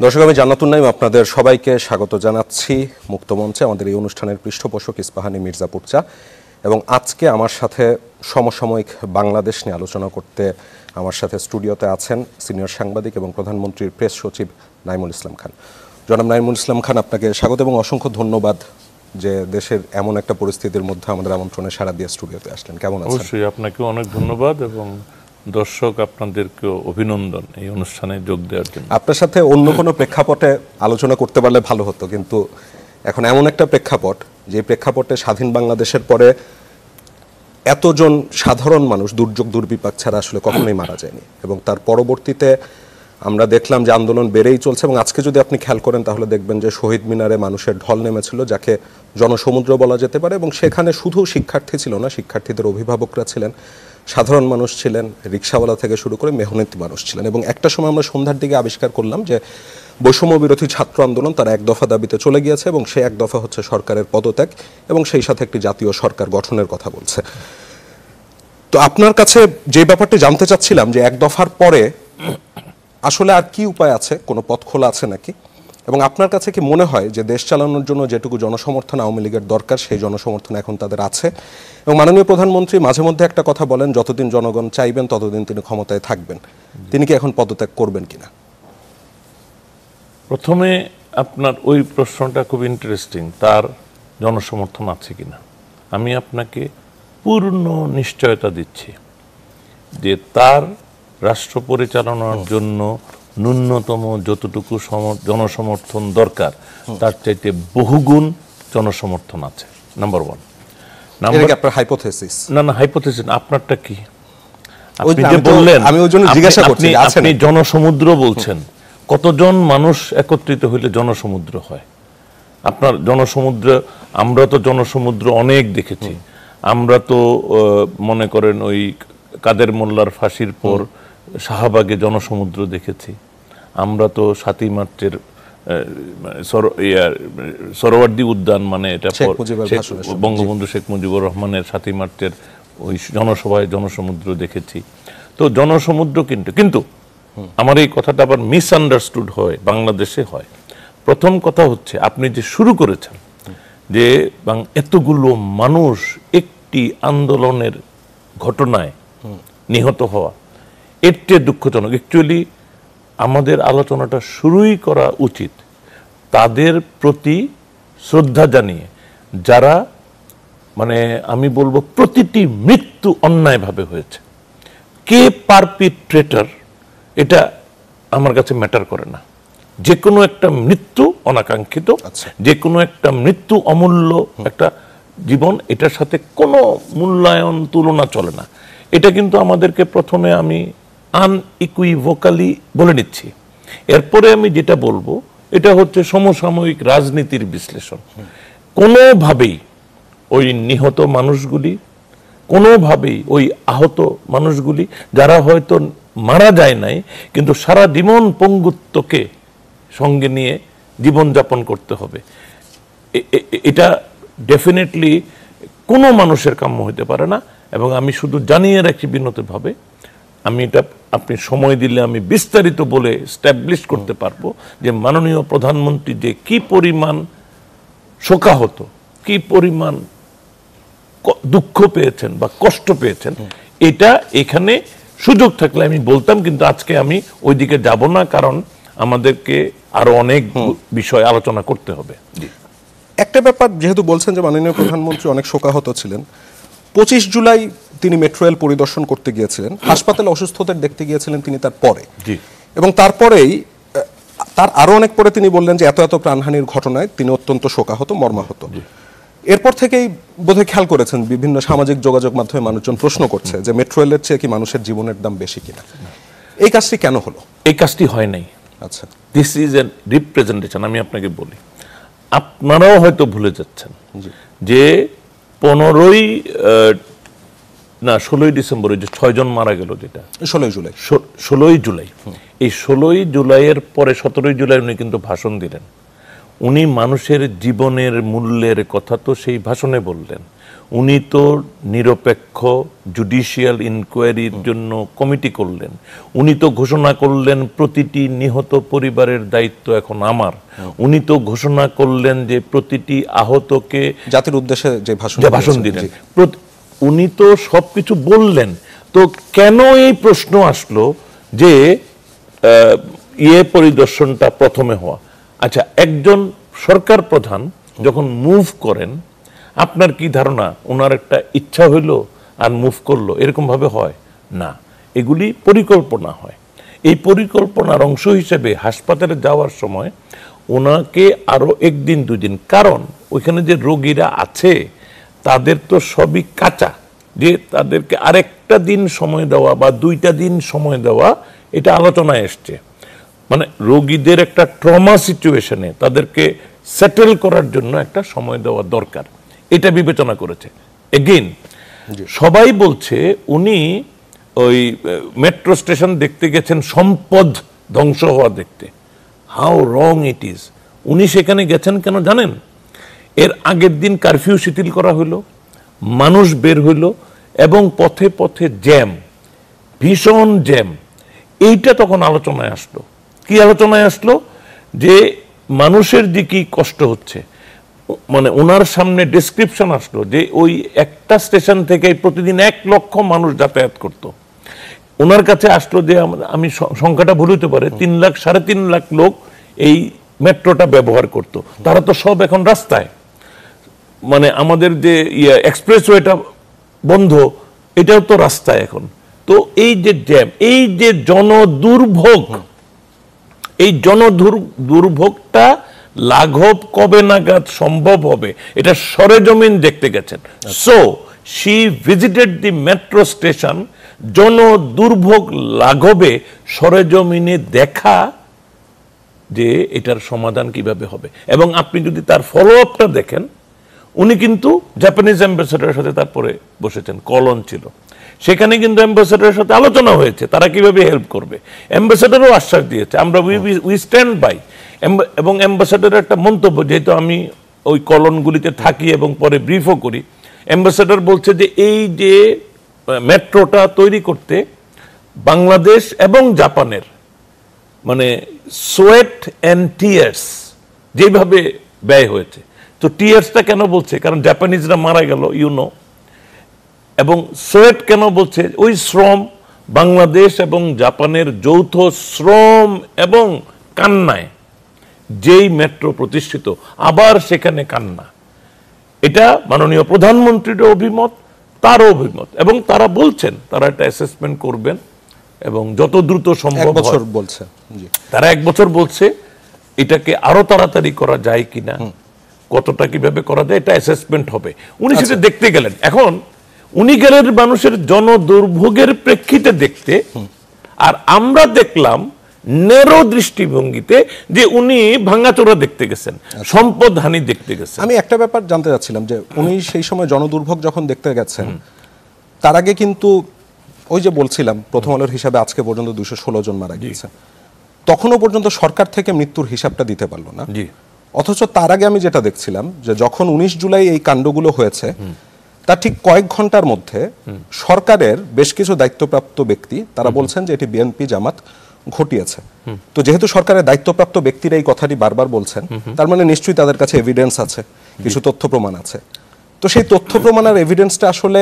দর্শক, আমি জান্নাতুল নাইম আপনাদের সবাইকে স্বাগত জানাচ্ছি মুক্তমঞ্চে। আমাদের এই অনুষ্ঠানের পৃষ্ঠপোষক ইস্পাহানী মির্জাপুর চা। এবং আজকে আমার সাথে সমসাময়িক বাংলাদেশ নিয়ে আলোচনা করতে আমার সাথে স্টুডিওতে আছেন সিনিয়র সাংবাদিক এবং প্রধানমন্ত্রীর প্রেস সচিব নাইমুল ইসলাম খান। জনাব নাইমুল ইসলাম খান, আপনাকে স্বাগত এবং অসংখ্য ধন্যবাদ যে দেশের এমন একটা পরিস্থিতির মধ্যে আমাদের আমন্ত্রণে সাড়া দিয়ে স্টুডিওতে আসলেন। কেমন আছেন? অবশ্যই, আপনাকে অনেক ধন্যবাদ এবং দর্শক আপনাদেরকে অভিনন্দন এই অনুষ্ঠানে যোগ দেওয়ার জন্য। আপনার সাথে অন্য কোনো প্রেক্ষাপটে আলোচনা করতে পারলে ভালো হতো, কিন্তু এখন এমন একটা প্রেক্ষাপট, যে প্রেক্ষাপটে স্বাধীন বাংলাদেশের পরে এতজন সাধারণ মানুষ দুর্যোগ দুর্বিপাক ছাড়া আসলে কখনোই মারা যায়নি। এবং তার পরবর্তীতে আমরা দেখলাম যে আন্দোলন বেড়েই চলছে। এবং আজকে যদি আপনি খেয়াল করেন তাহলে দেখবেন যে শহীদ মিনারে মানুষের ঢল নেমেছিল, যাকে জনসমুদ্র বলা যেতে পারে। এবং সেখানে শুধু শিক্ষার্থী ছিল না, শিক্ষার্থীদের অভিভাবকরা ছিলেন, সাধারণ মানুষ ছিলেন, রিক্সাওয়ালা থেকে শুরু করে মেহনতি মানুষ ছিলেন। এবং একটা সময় আমরা সন্ধ্যার দিকে আবিষ্কার করলাম যে বৈষম্য বিরোধী ছাত্র আন্দোলন তার এক দফা দাবিতে চলে গিয়েছে, এবং সেই এক দফা হচ্ছে সরকারের পদত্যাগ এবং সেই সাথে একটি জাতীয় সরকার গঠনের কথা বলছে। তো আপনার কাছে যে ব্যাপারটি জানতে চাচ্ছিলাম যে এক দফার পরে আসলে আর কি উপায় আছে, কোনো পথ খোলা আছে নাকি? এবং আপনার কাছে কি মনে হয় যে দেশ চালানোর জন্য যেটুকু জনসমর্থন আওয়ামী লীগের দরকার সেই জনসমর্থন এখন তাদের আছে? এবং মাননীয় প্রধানমন্ত্রী মাঝে মধ্যে একটা কথা বলেন, যতদিন জনগণ চাইবেন ততদিন তিনি ক্ষমতায় থাকবেন। তিনি কি এখন পদত্যাগ করবেন কিনা? প্রথমে আপনার ওই প্রশ্নটা খুব ইন্টারেস্টিং, তার জনসমর্থন আছে কিনা। আমি আপনাকে পূর্ণ নিশ্চয়তা দিচ্ছি যে তার রাষ্ট্র পরিচালনার জন্য ন্যূনতম যতটুকু জনসমর্থন দরকার তার চাইতে বহুগুণ জনসমর্থন আছে। Number one. আপনার হাইপোথেসিস? না, হাইপোথেসিস। আপনারটা কি? আপনি যে বললেন, আমি ওই জন্য জিজ্ঞাসা করছি, আপনি জনসমুদ্র বলছেন। কতজন মানুষ একত্রিত হইলে জনসমুদ্র হয়? আপনার জনসমুদ্র, আমরা তো জনসমুদ্র অনেক দেখেছি। আমরা তো মনে করেন ওই কাদের মোল্লার ফাঁসির পর শাহবাগে জনসমুদ্র দেখেছি। আমরা তো 7ই মার্চের সরোয়ার্দী উদ্যান, মানে এটা বঙ্গবন্ধু শেখ মুজিবুর রহমানের 7ই মার্চের ওই জনসভায় জনসমুদ্র দেখেছি। তো জনসমুদ্র কিন্তু আমার এই কথাটা আবার মিসআন্ডারস্টুড হয়, বাংলাদেশে হয়। প্রথম কথা হচ্ছে, আপনি যে শুরু করেছেন যে এতগুলো মানুষ একটি আন্দোলনের ঘটনায় নিহত হওয়া, এর চেয়ে দুঃখজনক। অ্যাকচুয়ালি আমাদের আলোচনাটা শুরুই করা উচিত তাদের প্রতি শ্রদ্ধা জানিয়ে, যারা মানে আমি বলবো প্রতিটি মৃত্যু অন্যায়ভাবে হয়েছে। কে পারপিট্রেটর এটা আমার কাছে ম্যাটার করে না। যে কোনো একটা মৃত্যু অনাকাঙ্ক্ষিত, যে কোনো একটা মৃত্যু অমূল্য একটা জীবন, এটার সাথে কোনো মূল্যায়ন তুলনা চলে না। এটা কিন্তু আমাদেরকে প্রথমে আমি আনইকুইভোকালি বলে নিচ্ছি। এরপরে আমি যেটা বলবো এটা হচ্ছে সমসাময়িক রাজনীতির বিশ্লেষণ। কোনোভাবেই ওই নিহত মানুষগুলি, কোনোভাবেই ওই আহত মানুষগুলি, যারা হয়তো মারা যায় নাই কিন্তু সারা জীবন পঙ্গুত্বকে সঙ্গে নিয়ে জীবনযাপন করতে হবে, এটা ডেফিনেটলি কোনো মানুষের কাম্য হতে পারে না। এবং আমি শুধু জানিয়ে রাখি বিনতভাবে, আমি এটা আপনি সময় দিলে আমি বিস্তারিত বলে স্ট্যাবলিশ করতে পারবো যে মাননীয় প্রধানমন্ত্রী যে কি পরিমাণ শোকাহত, কি পরিমাণ দুঃখ পেয়েছেন বা কষ্ট পেয়েছেন, এটা এখানে সুযোগ থাকলে আমি বলতাম, কিন্তু আজকে আমি ওইদিকে যাব না, কারণ আমাদেরকে আরো অনেক বিষয় আলোচনা করতে হবে। একটা ব্যাপার, যেহেতু বলছেন যে মাননীয় প্রধানমন্ত্রী অনেক শোকাহত ছিলেন, 25 জুলাই তিনি মেট্রো রেল পরিদর্শন করতে গিয়েছিলেন, হাসপাতালে অসুস্থদের দেখতে গিয়েছিলেন তিনি তার পরে। এবং তারপরেই তার আরো অনেক পরে তিনি বললেন যে এত এত প্রাণহানির ঘটনায় তিনি অত্যন্ত শোকাহত, মর্মাহত। এরপর থেকেই বোধহয় খেয়াল করেছেন বিভিন্ন সামাজিক যোগাযোগ মাধ্যমে মানুষজন প্রশ্ন করছে যে মেট্রো রেলের চেয়ে কি মানুষের জীবনের দাম বেশি কিনা। এই কাজটি কেন হলো? এই কাজটি হয় নাই। আচ্ছা, দিস ইজ এ রিপ্রেজেন্টেশন। আমি আপনাকে বলি, আপনারাও হয়তো ভুলে যাচ্ছেন যে 16ই ডিসেম্বরে যে 6 জন মারা গেল, যেটা 16ই জুলাই, এই 16ই জুলাইয়ের পরে 17ই জুলাই উনি কিন্তু ভাষণ দিলেন। উনি মানুষের জীবনের মূল্যের কথা তো সেই ভাষণে বললেন। উনি তো নিরপেক্ষ জুডিশিয়াল ইনকোয়ারির জন্য কমিটি করলেন, উনি তো ঘোষণা করলেন প্রতিটি নিহত পরিবারের দায়িত্ব এখন আমার, উনি তো ঘোষণা করলেন যে প্রতিটি আহতকে জাতির উদ্দেশ্যে যে ভাষণ দিলেন, উনি তো সবকিছু বললেন। তো কেন এই প্রশ্ন আসলো যে পরিদর্শনটা প্রথমে হওয়া? আচ্ছা, একজন সরকার প্রধান যখন মুভ করেন, আপনার কি ধারণা ওনার একটা ইচ্ছা হইলো আর মুভ করলো, এরকম ভাবে হয় না, এগুলি পরিকল্পনা হয়। এই পরিকল্পনার অংশ হিসেবে হাসপাতালে যাওয়ার সময় ওনাকে আরো একদিন দুদিন, কারণ ওইখানে যে রোগীরা আছে তাদের তো সবই কাঁচা, যে তাদেরকে আরেকটা দিন সময় দেওয়া বা 2টা দিন সময় দেওয়া, এটা আলোচনায় এসছে। মানে রোগীদের একটা ট্রমা সিচুয়েশনে তাদেরকে সেটেল করার জন্য একটা সময় দেওয়া দরকার, এটা বিবেচনা করেছে। এগেইন সবাই বলছে উনি ওই মেট্রো স্টেশন দেখতে গেছেন সম্পদ ধ্বংস হওয়া দেখতে। How wrong it is. উনি সেখানে গেছেন কেন জানেন? এর আগের দিন কারফিউ শিথিল করা হলো, মানুষ বের হইল এবং পথে পথে জ্যাম, ভীষণ জ্যাম। এইটা তখন আলোচনায় আসলো। কি আলোচনায় আসলো? যে মানুষের যে কি কষ্ট হচ্ছে, মানে ওনার সামনে ডেসক্রিপশন আসলো যে ওই একটা স্টেশন থেকে প্রতিদিন 1 লক্ষ মানুষ যাতায়াত করত। ওনার কাছে আসলো যে আমি সংখ্যাটা ভুল হতে পারে, 3 লাখ 3.5 লাখ লোক এই মেট্রোটা ব্যবহার করত। তারা তো সব এখন রাস্তায়, মানে আমাদের যে এক্সপ্রেসওয়েটা বন্ধ, এটাও তো রাস্তায় এখন। তো এই যে জ্যাম, এই যে জনদুর্ভোগ, এই জনদুর্ভোগটা লাঘব কবে নাগাদ সম্ভব হবে, এটা সরেজমিন দেখতে গেছেন। So she visited the metro station, জনদুর্ভোগ লাঘবে সরেজমিনে দেখা যে এটার সমাধান কিভাবে হবে। এবং আপনি যদি তার ফলো আপটা দেখেন, উনি কিন্তু জাপানিজ অ্যাম্বাসেডারের সাথে তারপরে বসেছেন, কলন ছিল সেখানে, কিন্তু অ্যাম্বাসেডারের সাথে আলোচনা হয়েছে তারা কিভাবে হেল্প করবে। অ্যাম্বাসেডারও আশ্বাস দিয়েছে আমরা উই স্ট্যান্ড বাই। এবং অ্যাম্বাসেডারের একটা মন্তব্য, যেহেতু আমি ওই কলনগুলিতে থাকি এবং পরে ব্রিফও করি, অ্যাম্বাসেডার বলছে যে এই যে মেট্রোটা তৈরি করতে বাংলাদেশ এবং জাপানের মানে সোয়েট অ্যান্ড টিয়ার্স যেভাবে ব্যয় হয়েছে। তো টিয়ার্সটা কেন বলছে? কারণ জাপানিজরা মারা গেল, ইউনো। এবং সোয়েট কেন বলছে? ওই শ্রম, বাংলাদেশ এবং জাপানের যৌথ শ্রম এবং কান্নায় যেই মেট্রো প্রতিষ্ঠিত, আবার সেখানে কান্না। এটা মাননীয় প্রধানমন্ত্রীর অভিমত, তারও অভিমত, এবং তারা বলছেন তারা একটা অ্যাসেসমেন্ট করবেন এবং যত দ্রুত সম্ভব বলছে তারা 1 বছর বলছে, এটাকে আরো তাড়াতাড়ি করা যায় কিনা, কতটা কিভাবে করা যায়, এটা অ্যাসেসমেন্ট হবে। উনি সেটা দেখতে গেলেন। এখন উনি গেলেন মানুষের জনদুর্ভোগের প্রেক্ষিতে দেখতে, আর আমরা দেখলাম নেরো দৃষ্টিভঙ্গিতে যে উনি ভাঙাচোরা দেখতে গেছেন, সম্পদ হানি দেখতে গেছেন। আমি একটা ব্যাপার জানতে চাচ্ছিলাম যে উনি সেই সময় জনদুর্ভোগ যখন দেখতে গেছেন, তার আগে কিন্তু ওই যে বলছিলাম প্রথম আলোর হিসাবে আজকে পর্যন্ত 216 জন মারা গিয়েছে, তখনও পর্যন্ত সরকার থেকে মৃত্যুর হিসাবটা দিতে পারলো না। অথচ তার আগে আমি যেটা দেখছিলাম যে যখন 19 জুলাই এই কাণ্ডগুলো হয়েছে, তার ঠিক কয়েক ঘন্টার মধ্যে সরকারের বেশ কিছু দায়িত্বপ্রাপ্ত ব্যক্তি তারা বলছেন যে এটি বিএনপি জামাত ঘটিয়েছে। তো যেহেতু সরকারের দায়িত্বপ্রাপ্ত ব্যক্তিরা এই কথাটি বারবার বলছেন, তার মানে নিশ্চয়ই তাদের কাছে এভিডেন্স আছে, কিছু তথ্য প্রমাণ আছে। তো সেই তথ্য প্রমাণ আর এভিডেন্সটা আসলে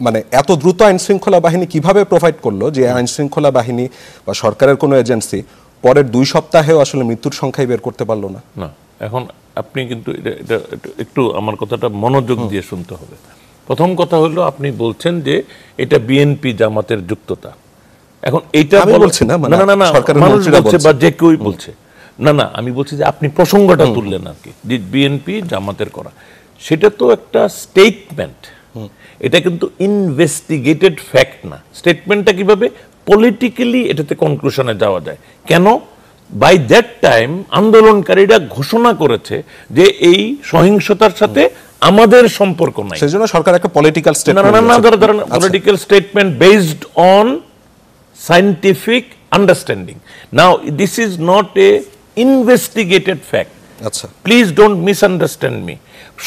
মানে এত দ্রুত আইন শৃঙ্খলা বাহিনী কিভাবে প্রোভাইড করলো যে আইন শৃঙ্খলা বাহিনী বা সরকারের কোনো এজেন্সি পরের 2 সপ্তাহেও আসলে মৃত্যুর সংখ্যাই বের করতে পারলো না? না, এখন আপনি কিন্তু এটা একটু আমার কথাটা মনোযোগ দিয়ে শুনতে হবে। প্রথম কথা হলো, আপনি বলছেন যে এটা বিএনপি জামাতের যুক্ততা। এখন এইটা আমি বলছি না, না না না, মানুষ বলছে বা যে কেউই বলছে, না না, আমি বলছি যে আপনি প্রসঙ্গটা তুললেন আর কি, যে বিএনপি জামাতের করা, সেটা তো একটা স্টেটমেন্ট, এটা কিন্তু ইনভেস্টিগেটেড ফ্যাক্ট না। স্টেটমেন্টটা কিভাবে পলিটিক্যালি এটাতে কনক্লুশনে যাওয়া যায়? কেন? বাই দ্যাট টাইম আন্দোলনকারীরা ঘোষণা করেছে যে এই সহিংসতার সাথে আমাদের সম্পর্ক নাই, সেজন্য সরকার একটা political statement, political statement based on scientific understanding. Now this is not a investigated fact. আচ্ছা, প্লিজ ডোন্ট মিসআন্ডারস্ট্যান্ড মি।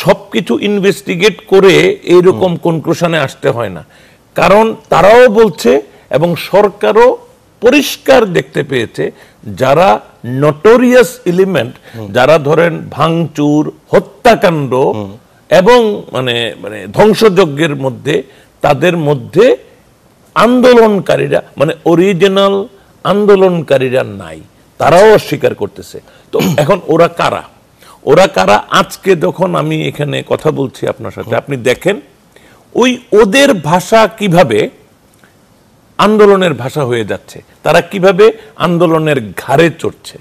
সবকিছু ইনভেস্টিগেট করে এইরকম কনক্লুশনে আসতে হয় না, কারণ তারাও বলছে এবং সরকারও পরিষ্কার দেখতে পেয়েছে যারা নটোরিয়াস এলিমেন্ট, যারা ধরেন ভাঙচুর, হত্যাকাণ্ড এবং মানে মানে ধ্বংসযজ্ঞের মধ্যে, তাদের মধ্যে আন্দোলনকারীরা মানে অরিজিনাল আন্দোলনকারীরা নাই, তারাও অস্বীকার করতেছে। তো এখন ওরা কারা? ওরা কারা? আজকে যখন আমি এখানে কথা বলছি আপনার সাথে, আপনি দেখেন ওই ওদের ভাষা কিভাবে আন্দোলনের ভাষা হয়ে যাচ্ছে, তারা কিভাবে আন্দোলনের ঘাড়ে চড়ছে,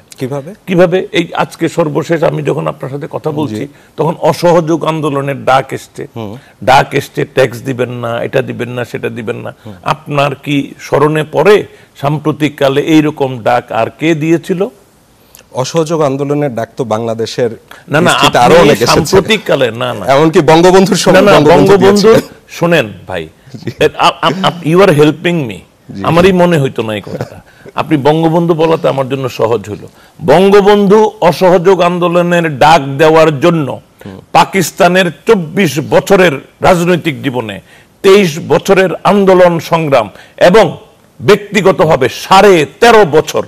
কিভাবে এই আজকে সর্বশেষ আমি যখন আপনার সাথে কথা বলছি তখন অসহযোগ আন্দোলনের ডাক এসছে, ট্যাক্স দিবেন না, এটা দিবেন না, সেটা দিবেন না। আপনার কি স্মরণে পড়ে সাম্প্রতিক কালে এইরকম ডাক আর কে দিয়েছিল? অসহযোগ আন্দোলনের ডাক তো বাংলাদেশের সাম্প্রতিক কালে না, এমনকি বঙ্গবন্ধুর সময় বঙ্গবন্ধু শোনেন ভাই, ইউ আর হেল্পিং মি, আমারই মনে হইতো না এই কথাটা, আপনি বঙ্গবন্ধু বলাতে আমার জন্য সহজ হলো। বঙ্গবন্ধু অসহযোগ আন্দোলনের ডাক দেওয়ার জন্য পাকিস্তানের 24 বছরের রাজনৈতিক জীবনে 23 বছরের আন্দোলন সংগ্রাম এবং ব্যক্তিগতভাবে 13.5 বছর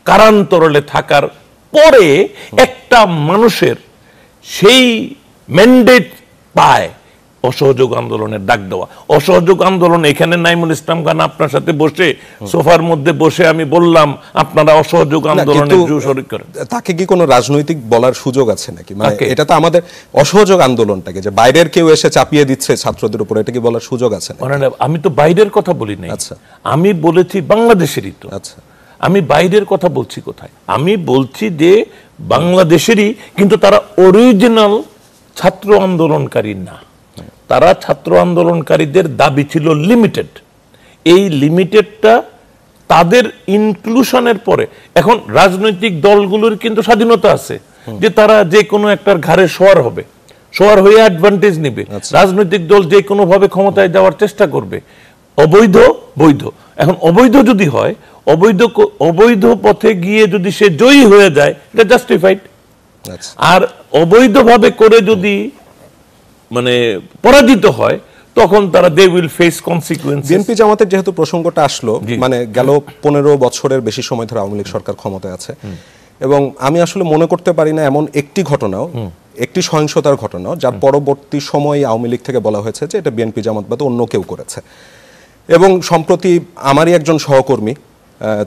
কারান্তরলে থাকার পরে একটা মানুষের সেই ম্যান্ডেট পায় অসহযোগ আন্দোলনের ডাক দেওয়া। অসহযোগ আন্দোলন এখানে নাইমুল ইসলাম খান আপনার সাথে বসে সোফার মধ্যে বসে আমি বললাম আপনারা অসহযোগ আন্দোলনে শরীক করেন, তাকে কি কোনো রাজনৈতিক বলার সুযোগ আছে নাকি? মানে এটা তো আমাদের অসহযোগ আন্দোলনটাকে যে বাইরের কেউ এসে চাপিয়ে দিচ্ছে ছাত্রদের উপর, এটা কি বলার সুযোগ আছে? আমি তো বাইরের কথা বলি নাই, আমি বলেছি বাংলাদেশেরই। তো আচ্ছা, আমি বাইরের কথা বলছি কোথায়? আমি বলছি যে বাংলাদেশেরই, কিন্তু তারা অরিজিনাল ছাত্র আন্দোলনকারী না, তারা ছাত্র আন্দোলনকারীদের দাবি ছিল লিমিটেড। এই লিমিটেডটা তাদের ইনক্লুশনের পরে এখন রাজনৈতিক দলগুলোর কিন্তু স্বাধীনতা আছে যে তারা যে কোনো একটার ঘাড়ে শোয়ার হয়ে অ্যাডভান্টেজ নেবে। রাজনৈতিক দল যে কোনো ভাবে ক্ষমতায় যাওয়ার চেষ্টা করবে, অবৈধ বৈধ। এখন অবৈধ যদি হয়, অবৈধ পথে গিয়ে যদি সে জয়ী হয়ে যায়, এটা জাস্টিফাইড। আর অবৈধভাবে করে যদি মানে পরাজিত হয়, তখন তারা they will face consequence. BNP জামাতের যেহেতু প্রসঙ্গটা আসলো, মানে গেল 15 বছরের বেশি সময় ধরে আওয়ামী লীগ সরকার ক্ষমতায় আছে, এবং আমি আসলে মনে করতে পারি না এমন একটি ঘটনাও, একটি সহিংসতার ঘটনাও যার পরবর্তী সময়ে আওয়ামী লীগ থেকে বলা হয়েছে যে এটা বিএনপি জামাত বা অন্য কেউ করেছে। এবং সম্প্রতি আমারই একজন সহকর্মী,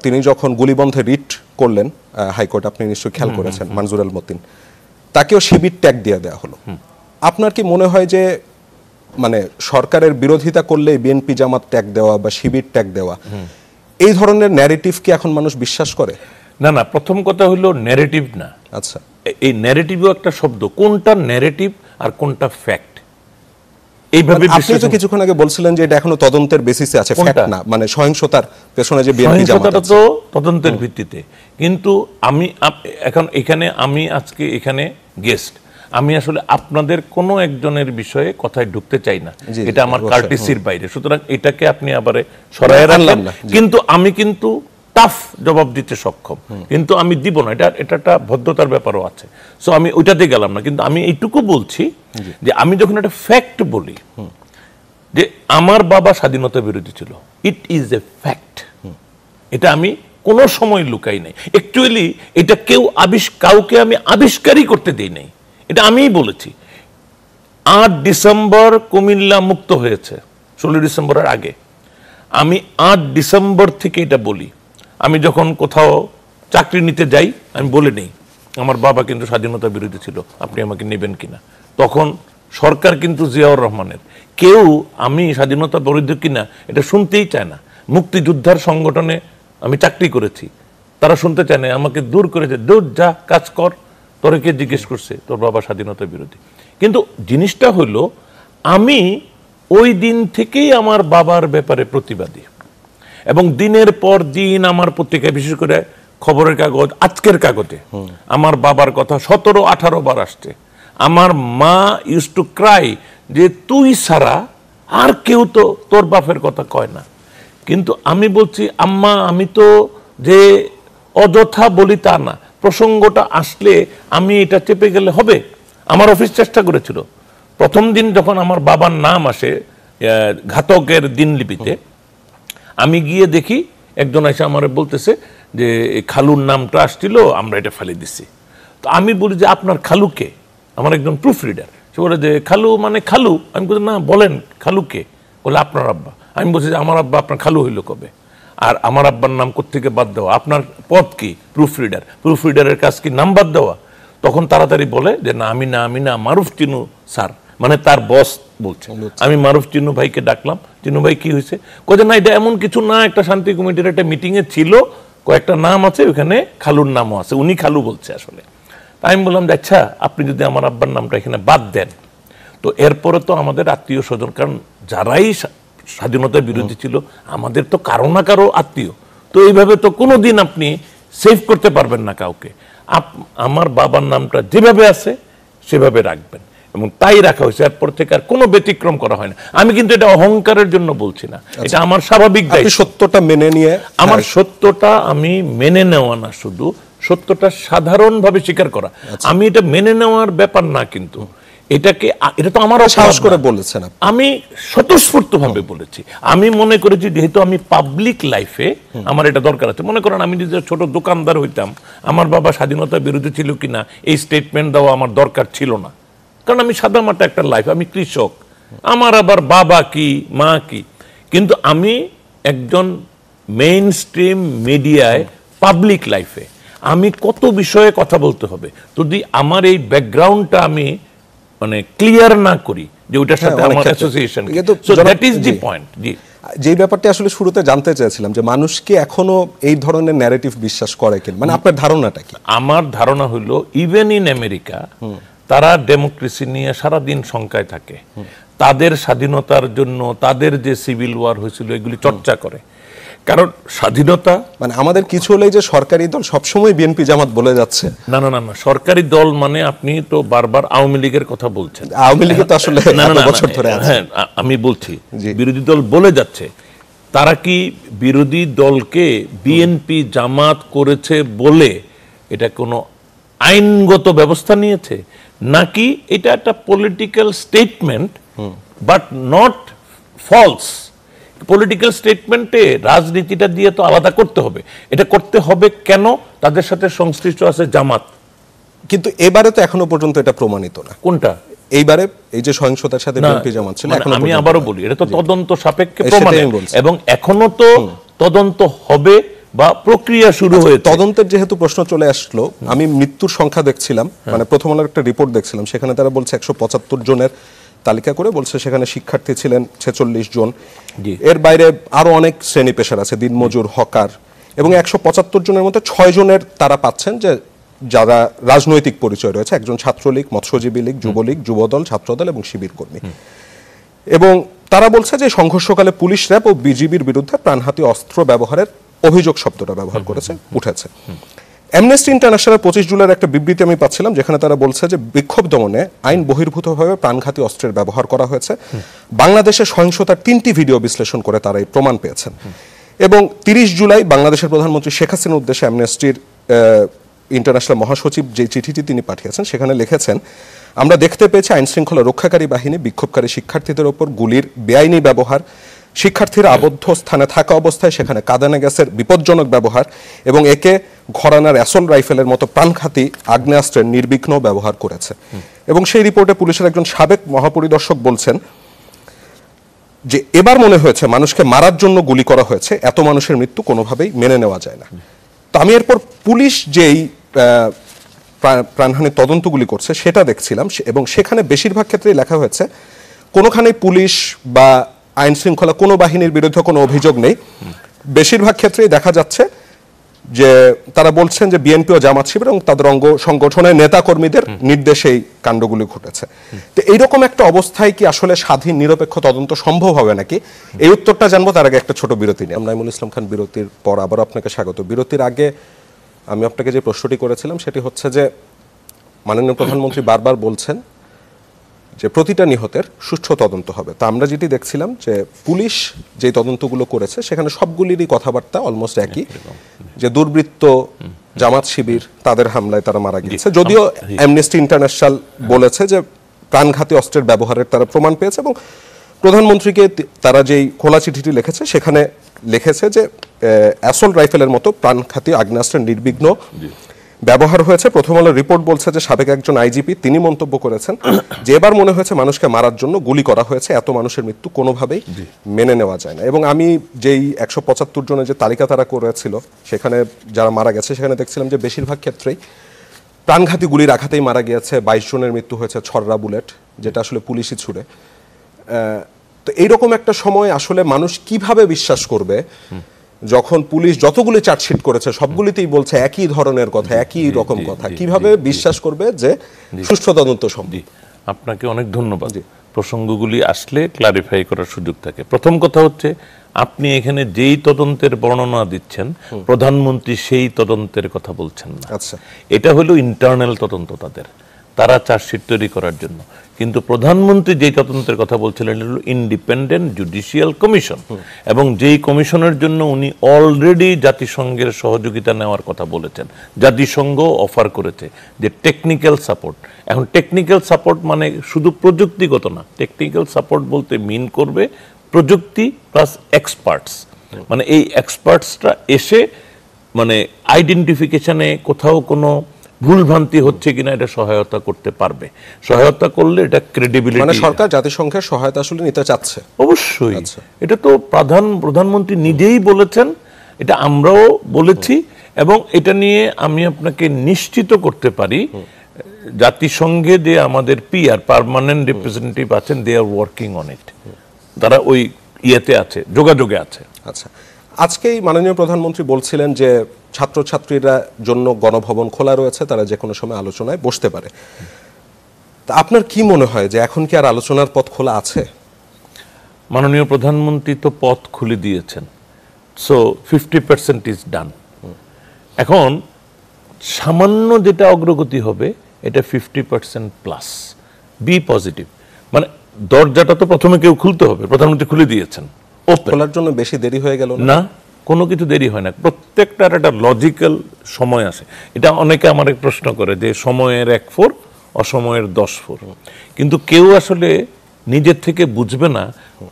তিনি যখন গুলিবন্ধে রিট করলেন হাইকোর্ট, আপনি নিশ্চয়ই খেয়াল করেছেন, মনজুর আল মতিন, তাকেও শিবির ট্যাগ দিয়ে দেওয়া হলো। আপনার কি মনে হয় যে মানে সরকারের বিরোধিতা করলে বিএনপি জামাত ট্যাগ দেওয়া বা শিবির ট্যাগ দেওয়া, এই ধরনের ন্যারেটিভ কি এখন মানুষ বিশ্বাস করে? না, প্রথম কথা হলো ন্যারেটিভ না। আচ্ছা, এই ন্যারেটিভও একটা শব্দ, কোনটা ন্যারেটিভ আর কোনটা ফ্যাক্ট, এইভাবে আপনি তো কিছুক্ষণ আগে বলছিলেন যে এটা এখনো তদন্তের বেসিসে আছে, ফ্যাক্ট না। মানে সহিংসতার পেছনে যে বিএনপি জামাত আছে, তো তদন্তের ভিত্তিতে। কিন্তু আমি এখন এখানে, আমি আজকে এখানে গেস্ট, আমি আসলে আপনাদের কোনো একজনের বিষয়ে কথায় ঢুকতে চাই না, এটা আমার কার্টিসির বাইরে, সুতরাং এটাকে আপনি আবার সরায় রাখলেন। কিন্তু আমি কিন্তু টাফ জবাব দিতে সক্ষম, কিন্তু আমি দিব না, এটা একটা ভদ্রতার ব্যাপারও আছে। সো আমি ওইটাতে গেলাম না, কিন্তু আমি এইটুকু বলছি যে আমি যখন একটা ফ্যাক্ট বলি যে আমার বাবা স্বাধীনতা বিরোধী ছিল, ইট ইজ এ ফ্যাক্ট, এটা আমি কোনো সময় লুকাই নাই। অ্যাকচুয়ালি এটা কাউকে আমি আবিষ্কারই করতে দেই নাই, এটা আমিই বলেছি। 8 ডিসেম্বর কুমিল্লা মুক্ত হয়েছে, 16 ডিসেম্বরের আগে। আমি 8 ডিসেম্বর থেকে এটা বলি। আমি যখন কোথাও চাকরি নিতে যাই আমি বলে নেই আমার বাবা কিন্তু স্বাধীনতা বিরোধী ছিল, আপনি আমাকে নেবেন কিনা। তখন সরকার কিন্তু জিয়াউর রহমানের, কেউ আমি স্বাধীনতা বিরোধী কিনা এটা শুনতেই চায় না। মুক্তিযোদ্ধার সংগঠনে আমি চাকরি করেছি, তারা শুনতে চায় না, আমাকে দূর করেছে, দূর যা কাজ কর, তোরে কে জিজ্ঞেস করছে তোর বাবা স্বাধীনতা বিরোধী। কিন্তু জিনিসটা হলো আমি ওই দিন থেকেই আমার বাবার ব্যাপারে প্রতিবাদী, এবং দিনের পর দিন আমার পত্রিকায়, বিশেষ করে খবরের কাগজ, আজকের কাগজে আমার বাবার কথা 17-18 বার আসছে। আমার মা ইউজ টু ক্রাই যে তুই ছাড়া আর কেউ তো তোর বাপের কথা কয় না। কিন্তু আমি বলছি আম্মা, আমি তো যে অযথা বলি তা না, প্রসঙ্গটা আসলে আমি এটা চেপে গেলে হবে। আমার অফিস চেষ্টা করেছিল, প্রথম দিন যখন আমার বাবার নাম আসে ঘাতকের দিনলিপিতে, আমি গিয়ে দেখি একজন এসে আমার বলতেছে যে খালুর নামটা আসছিল, আমরা এটা ফেলে দিছি। তো আমি বলি যে আপনার খালুকে, আমার একজন প্রুফ রিডার, সে বলে যে খালু মানে খালু। আমি বলি না, বলেন খালুকে? বলে আপনার আব্বা। আমি বলছি যে আমার আব্বা আপনার খালু হইল কবে? আর আমার আব্বার নাম কোত্থেকে বাদ দেওয়া? আপনার পদ কি? Proof reader. প্রুফ রিডারের কাজ কি নাম বাদ দেওয়া? তখন তাড়াতাড়ি বলে যে না আমি না মারুফ চিনু স্যার, মানে তার বস বলছে। আমি মারুফ চিনু ভাইকে ডাকলাম, চিনু ভাই কি হয়েছে? কয়ে না এটা এমন কিছু না, একটা শান্তি কমিটির একটা মিটিংয়ে ছিল, কয়েকটা নাম আছে, ওখানে খালুর নামও আছে, উনি খালু বলছে আসলে। আমি বললাম যে আচ্ছা আপনি যদি আমার আব্বার নামটা এখানে বাদ দেন। তো এরপরে তো আমাদের আত্মীয় স্বজন, কারণ যারাই স্বাধীনতার বিরোধী ছিল আমাদের তো কারো না কারো আত্মীয়, তো এইভাবে তো কোনোদিন আপনি সেভ করতে পারবেন না কাউকে। আমার বাবার নামটা যেভাবে আছে সেভাবে রাখবেন, এবং তাই রাখা হয়েছে। এরপর থেকে আর কোনো ব্যতিক্রম করা হয় না। আমি কিন্তু এটা অহংকারের জন্য বলছি না, এটা আমার স্বাভাবিক দায়িত্ব। সত্যটা মেনে নিয়ে, আমার সত্যটা আমি মেনে নেওয়া না, শুধু সত্যটা সাধারণভাবে স্বীকার করা। আমি এটা মেনে নেওয়ার ব্যাপার না, কিন্তু এটাকে, এটা তো আমার সাহস করে বলেছেন, আমি স্বতঃস্ফূর্তভাবে বলেছি। আমি মনে করেছি যেহেতু আমি পাবলিক লাইফে আমার এটা দরকার আছে। মনে করেন আমি যদি ছোট দোকানদার হইতাম, আমার বাবা স্বাধীনতা বিরোধী ছিল কিনা এই স্টেটমেন্ট দেওয়া আমার দরকার ছিল না, কারণ আমি সাদামাটা একটা লাইফ, আমি কৃষক, আমার আবার বাবা কি মা কি। কিন্তু আমি একজন মেইন স্ট্রিম মিডিয়ায়, পাবলিক লাইফে আমি কত বিষয়ে কথা বলতে হবে, যদি আমার এই ব্যাকগ্রাউন্ডটা আমি মানে ক্লিয়ার না করি যে ওইটার সাথে আমার association, so that is the point. জি, যে ব্যাপারটা আসলে শুরুতে জানতে চেয়েছিলাম যে মানুষ কি এখনো এই ধরনের ন্যারেটিভ বিশ্বাস করে কিনা, মানে আপনার ধারণাটা কি? আমার ধারণা হলো ইভেন ইন আমেরিকা তারা ডেমোক্রেসি নিয়ে সারাদিন শঙ্কায় থাকে, তাদের স্বাধীনতার জন্য তাদের যে সিভিল ওয়ার হয়েছিল এগুলি চর্চা করে। কারণ স্বাধীনতা মানে আমাদের কিছু হলেই যে সরকারি দল সবসময় বিএনপি জামাত বলে যাচ্ছে, না না না না, সরকারি দল মানে আপনি তো বারবার আওয়ামী লীগের কথা বলছেন। আওয়ামী লীগ তো আসলে বছর ধরে আছে। হ্যাঁ, আমি বলছি বিরোধী দল বলে যাচ্ছে, তারা কি বিরোধী দলকে বিএনপি জামাত করেছে বলে এটা কোনো আইনগত ব্যবস্থা নিয়েছে, নাকি এটা একটা political statement but not false? Political স্টেটমেন্টে রাজনীতিটা দিয়ে তো আলাদা করতে হবে। এটা করতে হবে কেন? তাদের সাথে সংশ্লিষ্ট আছে জামাত। কিন্তু এবারে তো এখনো পর্যন্ত এটা প্রমাণিত না। কোনটা? এইবারে এই যে সহিংসতার সাথে বিএনপি জামাত ছিল, আমি আবারও বলি এটা তো তদন্ত সাপেক্ষে প্রমাণ, এবং এখনো তো তদন্ত হবে বা প্রক্রিয়া শুরু হয়েছে। তদন্তের যেহেতু প্রশ্ন চলে আসলো, আমি মৃত্যুর সংখ্যা দেখছিলাম, মানে প্রথম আলোর একটা রিপোর্ট দেখছিলাম, সেখানে তারা বলছে 175 জনের তালিকা করে বলছে সেখানে শিক্ষার্থী ছিলেন 46 জন, এর বাইরে আরো অনেক শ্রেণী পেশার আছে, দিনমজুর, হকার, এবং 175 জনের মধ্যে 6 জনের তারা পাচ্ছেন যে যারা রাজনৈতিক পরিচয় রয়েছে, একজন ছাত্রলীগ, মৎস্যজীবী লীগ, যুবলীগ, যুবদল, ছাত্রদল এবং শিবির কর্মী। এবং তারা বলছে যে সংঘর্ষকালে পুলিশ, র্যাব ও বিজিবির বিরুদ্ধে প্রাণঘাতী অস্ত্র ব্যবহারের অভিযোগ শব্দটা ব্যবহার করেছে, উঠেছে। অ্যামনেস্টি ইন্টারন্যাশনাল 25 জুলাইয়ের একটা বিবৃতি আমি পাচ্ছিলাম, যেখানে তারা বলছে যে বিক্ষোভ দমনে আইন বহির্ভূতভাবে প্রাণঘাতী অস্ত্রের ব্যবহার করা হয়েছে। বাংলাদেশের সহিংসতার 3টি ভিডিও বিশ্লেষণ করে তারা এই প্রমাণ পেয়েছেন। এবং 30 জুলাই বাংলাদেশের প্রধানমন্ত্রী শেখ হাসিনার উদ্দেশ্যে অ্যামনেস্টির ইন্টারন্যাশনাল মহাসচিব যে চিঠিটি তিনি পাঠিয়েছেন, সেখানে লিখেছেন, আমরা দেখতে পেয়েছি আইন শৃঙ্খলা রক্ষাকারী বাহিনী বিক্ষোভকারী শিক্ষার্থীদের ওপর গুলির বেআইনি ব্যবহার, শিক্ষার্থীরা আবদ্ধ স্থানে থাকা অবস্থায় সেখানে কাঁদানে গ্যাসের বিপজ্জনক ব্যবহার, এবং একে ঘরানার অ্যাসল্ট রাইফেলের মতো প্রাণঘাতী আগ্নেয়াস্ত্রের নির্বিঘ্ন ব্যবহার করেছে। এবং সেই রিপোর্টে পুলিশের একজন সাবেক মহাপরিদর্শক বলছেন যে এবার মনে হয়েছে মানুষকে মারার জন্য গুলি করা হয়েছে, এত মানুষের মৃত্যু কোনোভাবেই মেনে নেওয়া যায় না। তো আমি এরপর পুলিশ যেই প্রাণহানির তদন্তগুলি করছে সেটা দেখছিলাম, এবং সেখানে বেশিরভাগ ক্ষেত্রেই লেখা হয়েছে কোনোখানেই পুলিশ বা আইন শৃঙ্খলা কোনো বাহিনীর বিরুদ্ধে কোনো অভিযোগ নেই। বেশিরভাগ ক্ষেত্রেই দেখা যাচ্ছে যে তারা বলছেন যে বিএনপি ও জামাত শিবির এবং তাদের অঙ্গ সংগঠনের নেতাকর্মীদের নির্দেশেই কাণ্ডগুলি ঘটেছে। তো এইরকম একটা অবস্থায় কি আসলে স্বাধীন নিরপেক্ষ তদন্ত সম্ভব হবে নাকি? এই উত্তরটা জানবো, তার আগে একটা ছোট বিরতি নিই। নাইমুল ইসলাম খান, বিরতির পর আবারও আপনাকে স্বাগত। বিরতির আগে আমি আপনাকে যে প্রশ্নটি করেছিলাম সেটি হচ্ছে যে মাননীয় প্রধানমন্ত্রী বারবার বলছেন যে প্রতিটা নিহতের সুষ্ঠু তদন্ত হবে। তা আমরা যেটি দেখছিলাম যে পুলিশ যে তদন্তগুলো করেছে সেখানে সবগুলিরই কথাবার্তা অলমোস্ট একই, যে দুর্বৃত্ত জামাত শিবির তাদের হামলায় তারা মারা গিয়েছে। যদিও অ্যামনেস্টি ইন্টারন্যাশনাল বলেছে যে প্রাণঘাতী অস্ত্রের ব্যবহারের তারা প্রমাণ পেয়েছে, এবং প্রধানমন্ত্রীকে তারা যেই খোলা চিঠিটি লিখেছে সেখানে লিখেছে যে অ্যাসল্ট রাইফেলের মতো প্রাণঘাতী আগ্নেয়াস্ত্রের নির্বিঘ্ন ব্যবহার হয়েছে। প্রথম আলোর রিপোর্ট বলছে যে সাবেক একজন আইজিপি তিনি মন্তব্য করেছেন যে এবার মনে হয়েছে মানুষকে মারার জন্য গুলি করা হয়েছে, এত মানুষের মৃত্যু কোনোভাবেই মেনে নেওয়া যায় না। এবং আমি যেই 175 জনের যে তালিকা তারা করেছিল সেখানে যারা মারা গেছে সেখানে দেখছিলাম যে বেশিরভাগ ক্ষেত্রেই প্রাণঘাতী গুলির আঘাতেই মারা গিয়েছে। 22 জনের মৃত্যু হয়েছে ছড়রা বুলেট, যেটা আসলে পুলিশই ছুড়ে। তো এইরকম একটা সময় আসলে মানুষ কিভাবে বিশ্বাস করবে যখন পুলিশ যতগুলি চার্জশিট করেছে সবগুলিতেই বলছে একই ধরনের কথা, একই রকম কথা? কিভাবে বিশ্বাস করবে যে সুষ্ঠু তদন্ত সম্ভব? আপনাকে অনেক ধন্যবাদ। প্রসঙ্গগুলি আসলে ক্লারিফাই করার সুযোগ থাকে। প্রথম কথা হচ্ছে, আপনি এখানে যেই তদন্তের বর্ণনা দিচ্ছেন প্রধানমন্ত্রী সেই তদন্তের কথা বলছেন না। আচ্ছা, এটা হলো ইন্টারনাল তদন্ত, তারা চার্জশিট তৈরি করার জন্য। কিন্তু প্রধানমন্ত্রী যেই তদন্তের কথা বলছিলেন হলো ইন্ডিপেন্ডেন্ট জুডিশিয়াল কমিশন, এবং যেই কমিশনের জন্য উনি অলরেডি জাতিসংঘের সহযোগিতা নেওয়ার কথা বলেছেন। জাতিসংঘ অফার করেছে যে টেকনিক্যাল সাপোর্ট। এখন টেকনিক্যাল সাপোর্ট মানে শুধু প্রযুক্তিগত না, টেকনিক্যাল সাপোর্ট বলতে মিন করবে প্রযুক্তি প্লাস এক্সপার্টস। মানে এই এক্সপার্টসরা এসে মানে আইডেন্টিফিকেশনে কোথাও কোনো ভুলভ্রান্তি হচ্ছে কিনা এটা সহায়তা করতে পারবে। সহায়তা করলে এটা ক্রেডিবিলিটি, মানে সরকার জাতিসংঘের সহায়তা আসলে নিতে চাচ্ছে। অবশ্যই এটা তো প্রধানমন্ত্রী নিজেই বলেছেন, এটা আমরাও বলেছি, এবং এটা নিয়ে আমি আপনাকে নিশ্চিত করতে পারি জাতিসংঘে যে আমাদের পিআর পার্মানেন্ট রিপ্রেজেন্টেটিভ আছেন, দে আর ওয়ার্কিং অন ইট। তারা ওই ইয়েতে আছে, যোগাযোগে আছে। আচ্ছা, আজকেই মাননীয় প্রধানমন্ত্রী বলছিলেন যে ছাত্রছাত্রীরা জন্য গণভবন খোলা রয়েছে, তারা যে কোনো সময় আলোচনায় বসতে পারে। তা আপনার কি মনে হয় যে এখন কি আর আলোচনার পথ খোলা আছে? মাননীয় প্রধানমন্ত্রী তো পথ খুলে দিয়েছেন, সো 50% ইজ ডান। এখন সামান্য যেটা অগ্রগতি হবে এটা 50% প্লাস। বি পজিটিভ, মানে দরজাটা তো প্রথমে কেউ খুলতে হবে, প্রধানমন্ত্রী খুলে দিয়েছেন। খোলার জন্য বেশি দেরি হয়ে গেল না? কোনো কিছু দেরি হয় না, প্রত্যেকটার একটা লজিক্যাল সময় আছে। এটা অনেকে আমার প্রশ্ন করে যে সময়ের 1 ফোর অসময়ের 10 ফোর, কিন্তু কেউ আসলে নিজের থেকে বুঝবে না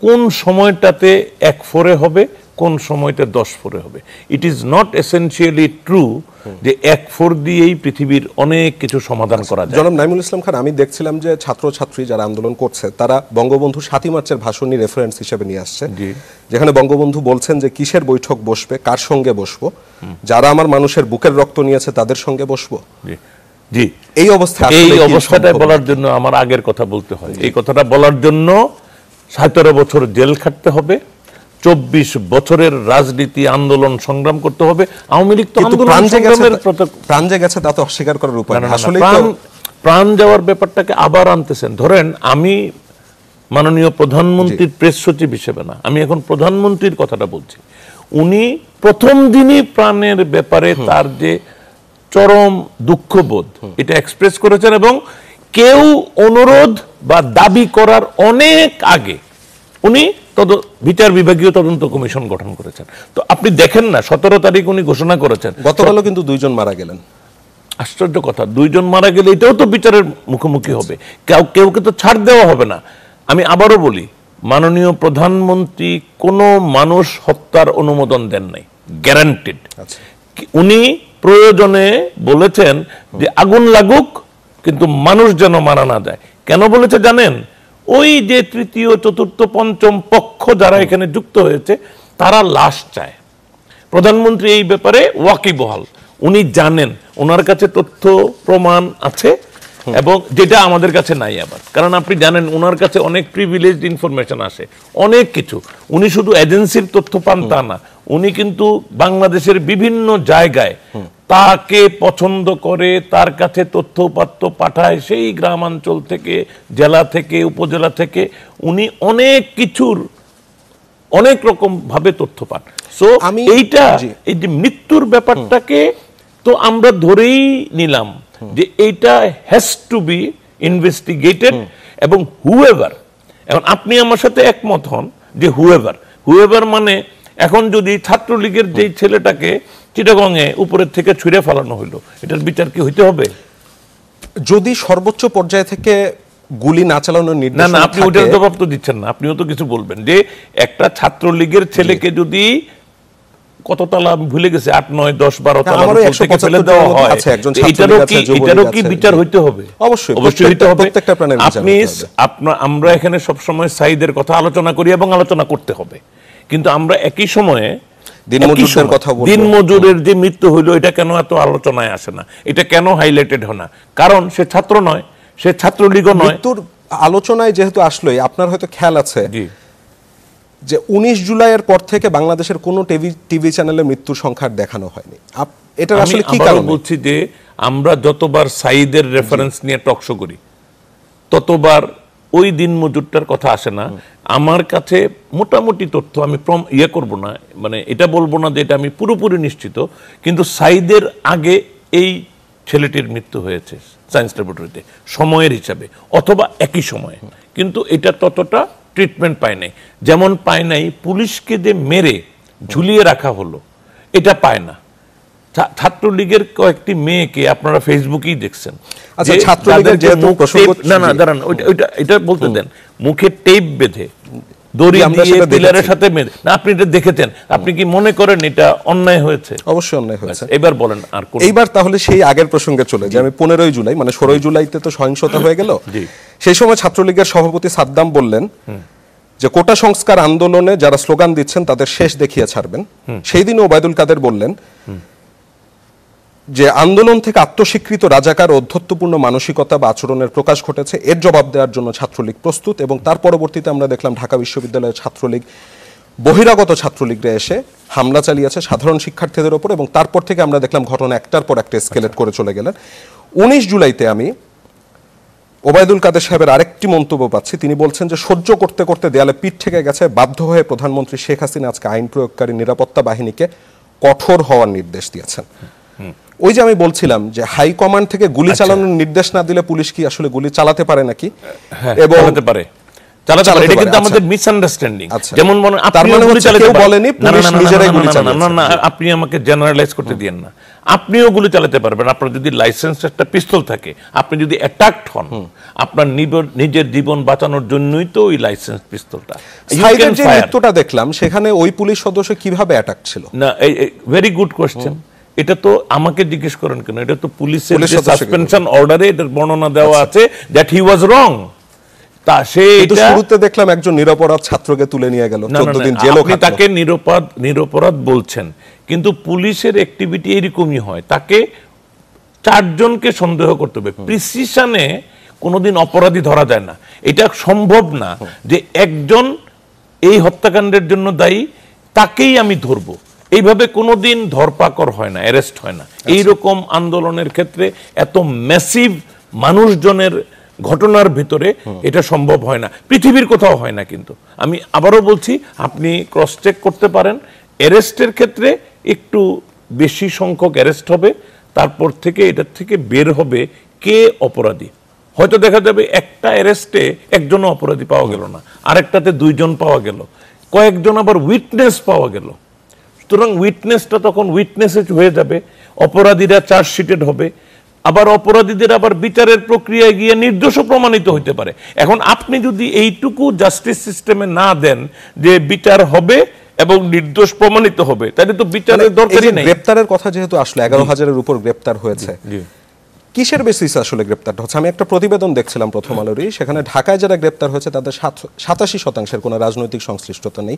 কোন সময়টাতে 1 ফোরে হবে, কোন সময়টা 10 ফোরে হবে। It is not essentially true যে 1 ফোর দিয়েই পৃথিবীর অনেক কিছু সমাধান করা যায়। জনাব নাইমুল ইসলাম খান, আমি দেখছিলাম যে ছাত্রছাত্রী যারা আন্দোলন করছে তারা বঙ্গবন্ধু 7ই মার্চের ভাষণই রেফারেন্স হিসেবে নিয়ে আসছে, যেখানে বঙ্গবন্ধু বলছেন যে কিসের বৈঠক বসবে, কার সঙ্গে বসবো, যারা আমার মানুষের বুকের রক্ত নিয়েছে তাদের সঙ্গে বসবো। জি, এই অবস্থাটাই বলার জন্য আমার আগের কথা বলতে হয়। এই কথাটা বলার জন্য 17 বছর জেল খাটতে হবে, 24 বছরের রাজনীতি আন্দোলন সংগ্রাম করতে হবে। আওয়ামী লীগ তো প্রাণ যে গেছে তা তো অস্বীকার করার উপায় না। আসলে প্রাণ যাওয়ার ব্যাপারটাকে আবার আনতেছেন। ধরেন আমি মাননীয় প্রধানমন্ত্রীর প্রেস সচিব হিসেবে না, আমি এখন প্রধানমন্ত্রীর কথাটা বলছি। উনি প্রথম দিনই প্রাণের ব্যাপারে তার যে চরম দুঃখবোধ এটা এক্সপ্রেস করেছেন, এবং কেউ অনুরোধ বা দাবি করার অনেক আগে উনি বিচার বিভাগীয় তদন্ত কমিশন গঠন করেছেন। তো আপনি দেখেন না 17 তারিখ উনি ঘোষণা করেছেন, গতকালও কিন্তু 2 জন মারা গেলেন। আশ্চর্য কথা, 2 জন মারা গেলে এটাও তো বিচারের মুখোমুখি হবে, কেউকে তো ছাড় দেওয়া হবে না। আমি আবারও বলি, মাননীয় প্রধানমন্ত্রী কোনো মানুষ হত্যার অনুমোদন দেন নাই, গ্যারান্টেড। উনি প্রয়োজনে বলেছেন যে আগুন লাগুক কিন্তু মানুষ যেন মারা না যায়। কেন বলেছে জানেন? ওই যে তৃতীয় চতুর্থ পঞ্চম পক্ষ যারা এখানে যুক্ত হয়েছে তারা লাশ চায়। প্রধানমন্ত্রী এই ব্যাপারে ওয়াকিবহাল, উনি জানেন, ওনার কাছে তথ্য প্রমাণ আছে, এবং যেটা আমাদের কাছে নাই আবার। কারণ আপনি জানেন ওনার কাছে অনেক প্রিভিলেজড ইনফরমেশন আসে, অনেক কিছু। উনি শুধু এজেন্সির তথ্য পান তা না, উনি কিন্তু বাংলাদেশের বিভিন্ন জায়গায় তাকে পছন্দ করে, তার কাছে তথ্যপাত্র পাঠায়, সেই গ্রামাঞ্চল থেকে, জেলা থেকে, উপজেলা থেকে উনি অনেক কিছুর অনেক রকম ভাবে তথ্য পান। সো এইটা, এই যে মৃত্যুর ব্যাপারটাকে তো আমরা ধরেই নিলাম যে এইটা হ্যাজ টু বি ইনভেস্টিগেটেড, এবং হুএভার, এখন আপনি আমার সাথে একমত হন যে হুএভার মানে এখন যদি ছাত্রলীগের যেই ছেলেটাকে চিটাগংয়ে উপরের থেকে ছুঁড়ে ফেলানো হইলো, এটার বিচার কি হইতে হবে? যদি সর্বোচ্চ পর্যায় থেকে গুলি না চালানোর নির্দেশ না, আপনি ওটার জবাব তো দিচ্ছেন না। আপনিও তো কিছু বলবেন যে একটা ছাত্রলীগের ছেলেকে যদি কত তালা ভুলে গেছে, 8, 9, 10, 12 তালা থেকে ফেলে দেওয়া হয়, এটারও কি বিচার হইতে হবে? অবশ্যই হইতে হবে। আমরা এখানে সবসময় সাইদের কথা আলোচনা করি এবং আলোচনা করতে হবে, কিন্তু আমরা একই সময়ে দিনমজুরের যে মৃত্যু হইলো এটা কেন এত আলোচনায় আসে না, এটা কেন হাইলাইটেড হয় না? কারণ সে ছাত্র নয়, সে ছাত্রলীগও নয়। মৃত্যুর আলোচনায় যেহেতু আসলোই, আপনার হয়তো খেয়াল আছে যে 19 জুলাইয়ের পর থেকে বাংলাদেশের কোনো টিভি চ্যানেলে মৃত্যুর সংখ্যা দেখানো হয়নি। এটা আসলে কি কারণ? বলছি যে আমরা যতবার সাইদের রেফারেন্স নিয়ে টকশো করি ততবার ওই দিন মজুরটার কথা আসে না। আমার কাছে মোটামুটি তথ্য, আমি করব না, মানে এটা বলবো না যে এটা আমি পুরোপুরি নিশ্চিত, কিন্তু সাইদের আগে এই ছেলেটির মৃত্যু হয়েছে সায়েন্স ল্যাবরেটরিতে সময়ের হিসাবে, অথবা একই সময়ে, কিন্তু এটা ততটা ট্রিটমেন্ট পায় নাই। যেমন পায় নাই পুলিশকে যে মেরে ঝুলিয়ে রাখা হলো, এটা পায় না। ছাত্রলীগের কয়েকটি মেয়েকে আপনারা ফেসবুকেই দেখছেন, এটা বলতে দেন, মুখে টেপ বেঁধে দড়ি দিয়ে পিলারের সাথে বেঁধে, না আপনি এটা দেখেছেন, আপনি কি মনে করেন এটা অন্যায় হয়েছে? অবশ্যই অন্যায় হয়েছে। এবার বলেন আর কোন? এইবার তাহলে সেই আগের প্রসঙ্গে চলে যে আমি 15 জুলাই, মানে 16 জুলাইতে তো সহিংসতা হয়ে গেল। সেই সময় ছাত্রলীগের সভাপতি সাদ্দাম বললেন যে কোটা সংস্কার আন্দোলনে যারা স্লোগান দিচ্ছেন তাদের শেষ দেখিয়ে ছাড়বেন। সেই দিন ওবায়দুল কাদের বললেন যে আন্দোলন থেকে আত্মস্বীকৃত রাজাকার অধ্যত্বপূর্ণ মানসিকতা বা আচরণের প্রকাশ ঘটেছে, এর জবাব দেওয়ার জন্য ছাত্রলীগ প্রস্তুত। এবং তার পরবর্তীতে আমরা দেখলাম ঢাকা বিশ্ববিদ্যালয়ের ছাত্রলীগ, বহিরাগত ছাত্রলীগরা এসে হামলা চালিয়েছে সাধারণ শিক্ষার্থীদের ওপর, এবং তারপর থেকে আমরা দেখলাম ঘটনা একটার পর একটা এসকেলেট করে চলে গেলেন। 19 জুলাইতে আমি ওবায়দুল কাদের সাহেবের আরেকটি মন্তব্য পাচ্ছি, তিনি বলছেন যে সহ্য করতে করতে দেয়ালে পিঠ থেকে গেছে, বাধ্য হয়ে প্রধানমন্ত্রী শেখ হাসিনা আজকে আইন প্রয়োগকারী নিরাপত্তা বাহিনীকে কঠোর হওয়ার নির্দেশ দিয়েছেন। ওই যে আমি বলছিলাম যে হাই কমান্ড থেকে গুলি চালানোর নির্দেশ না দিলে পুলিশ কি আসলে গুলি চালাতে পারে নাকি? এবং চালাতে পারে, এটা কিন্তু আমাদের মিসআন্ডারস্ট্যান্ডিং। যেমন আপনি আমাকে জেনারেলাইজ করতে দিয়েন না, আপনিও গুলি চালাতে পারবেন। আপনার যদি লাইসেন্স একটা পিস্তল থাকে, আপনি যদি অ্যাটাকড হন, আপনার নিজের জীবন বাঁচানোর জন্যই তো ওই লাইসেন্স পিস্তলটা। যে মৃত্যুটা দেখলাম সেখানে ওই পুলিশ সদস্য কিভাবে অ্যাটাক ছিল? না, ভেরি গুড কোয়েশ্চেন। এটা তো আমাকে জিজ্ঞেস করেন কেন? এটা তো পুলিশের সাসপেনশন অর্ডারে এটার বর্ণনা দেওয়া আছে দ্যাট হি ওয়াজ রং। তা সে শুরুতে দেখলাম একজন নিরপরাধ ছাত্রকে তুলে নিয়ে গেল, 14 দিন জেলও খাটলো। আপনি তাকে নিরপরাধ বলছেন, কিন্তু পুলিশের অ্যাক্টিভিটি এরকমই হয়, তাকে 4 জনকে সন্দেহ করতে হবে। প্রিসিশনে কোনোদিন অপরাধী ধরা যায় না, এটা সম্ভব না যে একজন এই হত্যাকাণ্ডের জন্য দায়ী তাকেই আমি ধরবো, এইভাবে কোনোদিন ধরপাকড় হয় না, অ্যারেস্ট হয় না। এইরকম আন্দোলনের ক্ষেত্রে এত ম্যাসিভ মানুষজনের ঘটনার ভিতরে এটা সম্ভব হয় না, পৃথিবীর কোথাও হয় না। কিন্তু আমি আবারও বলছি, আপনি ক্রস চেক করতে পারেন, অ্যারেস্টের ক্ষেত্রে একটু বেশি সংখ্যক অ্যারেস্ট হবে, তারপর থেকে এটার থেকে বের হবে কে অপরাধী। হয়তো দেখা যাবে একটা অ্যারেস্টে একজনও অপরাধী পাওয়া গেল না, আরেকটাতে 2 জন পাওয়া গেল, কয়েকজন আবার উইটনেস পাওয়া গেল। সুতরাং উইটনেসটা তখন উইটনেসে হয়ে যাবে, অপরাধীরা চার্জশিটেড হবে, আবার অপরাধীদের আবার বিচারের প্রক্রিয়ায় গিয়ে নির্দোষও প্রমাণিত হইতে পারে। এখন আপনি যদি এইটুকু জাস্টিস সিস্টেমে না দেন যে বিচার হবে এবং নির্দোষ প্রমাণিত হবে, তাহলে তো বিচারের দরকারই নেই। গ্রেপ্তারের কথা যেহেতু আসলে 11,000-এর উপর গ্রেপ্তার হয়েছে, কিসের বেসিসে আসলে গ্রেপ্তারটা হচ্ছে? আমি একটা প্রতিবেদন দেখছিলাম প্রথম আলোরই, সেখানে ঢাকায় যারা গ্রেপ্তার হয়েছে তাদের 87% কোনো রাজনৈতিক সংশ্লিষ্টতা নেই।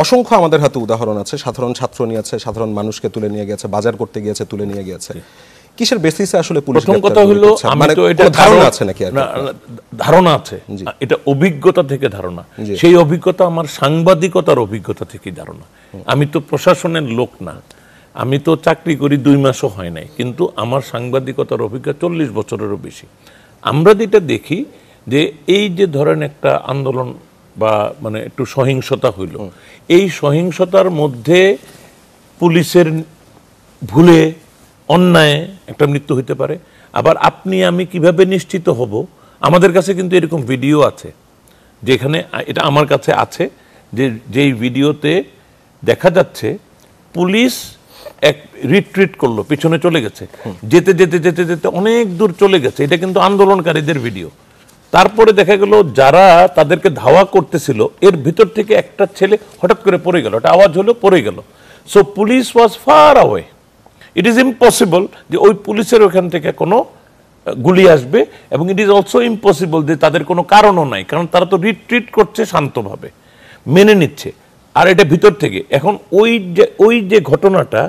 অসংখ্য আমাদের হাতে উদাহরণ আছে, সাধারণ ছাত্র নিয়েছে, সাধারণ মানুষকে তুলে নিয়ে গেছে, বাজার করতে গিয়েছে, তুলে নিয়ে গিয়েছে। কিসের বেসিসে আসলে পুলিশ? প্রথম কথা হলো, আমি তো এটা ধারণা আছে নাকি? ধারণা আছে, এটা অভিজ্ঞতা থেকে ধারণা। সেই অভিজ্ঞতা আমার সাংবাদিকতার অভিজ্ঞতা থেকে ধারণা। আমি তো প্রশাসনের লোক না, আমি তো চাকরি করি 2 মাসও হয় নাই, কিন্তু আমার সাংবাদিকতার অভিজ্ঞতা 40 বছরেরও বেশি। আমরা যেটা দেখি যে এই যে ধরেন একটা আন্দোলন বা মানে একটু সহিংসতা হইল, এই সহিংসতার মধ্যে পুলিশের ভুলে অন্যায় একটা মৃত্যু হইতে পারে। আবার আপনি আমি কিভাবে নিশ্চিত হব? আমাদের কাছে কিন্তু এরকম ভিডিও আছে, যেখানে এটা আমার কাছে আছে, যে যেই ভিডিওতে দেখা যাচ্ছে পুলিশ এক রিট্রিট করলো, পিছনে চলে গেছে, যেতে যেতে যেতে যেতে অনেক দূর চলে গেছে। এটা কিন্তু আন্দোলনকারীদের ভিডিও। তারপরে দেখা গেল যারা তাদেরকে ধাওয়া করতেছিল এর ভিতর থেকে একটা ছেলে হঠাৎ করে পড়ে গেল, একটা আওয়াজ হলো, পড়ে গেল। So police was far away. It is impossible যে ওই পুলিশের ওখান থেকে কোনো গুলি আসবে, এবং ইট ইজ অলসো ইম্পসিবল যে তাদের কোনো কারণও নাই, কারণ তারা তো রিট্রিট করছে শান্তভাবে, মেনে নিচ্ছে। আর এটা ভিতর থেকে এখন ওই যে ঘটনাটা,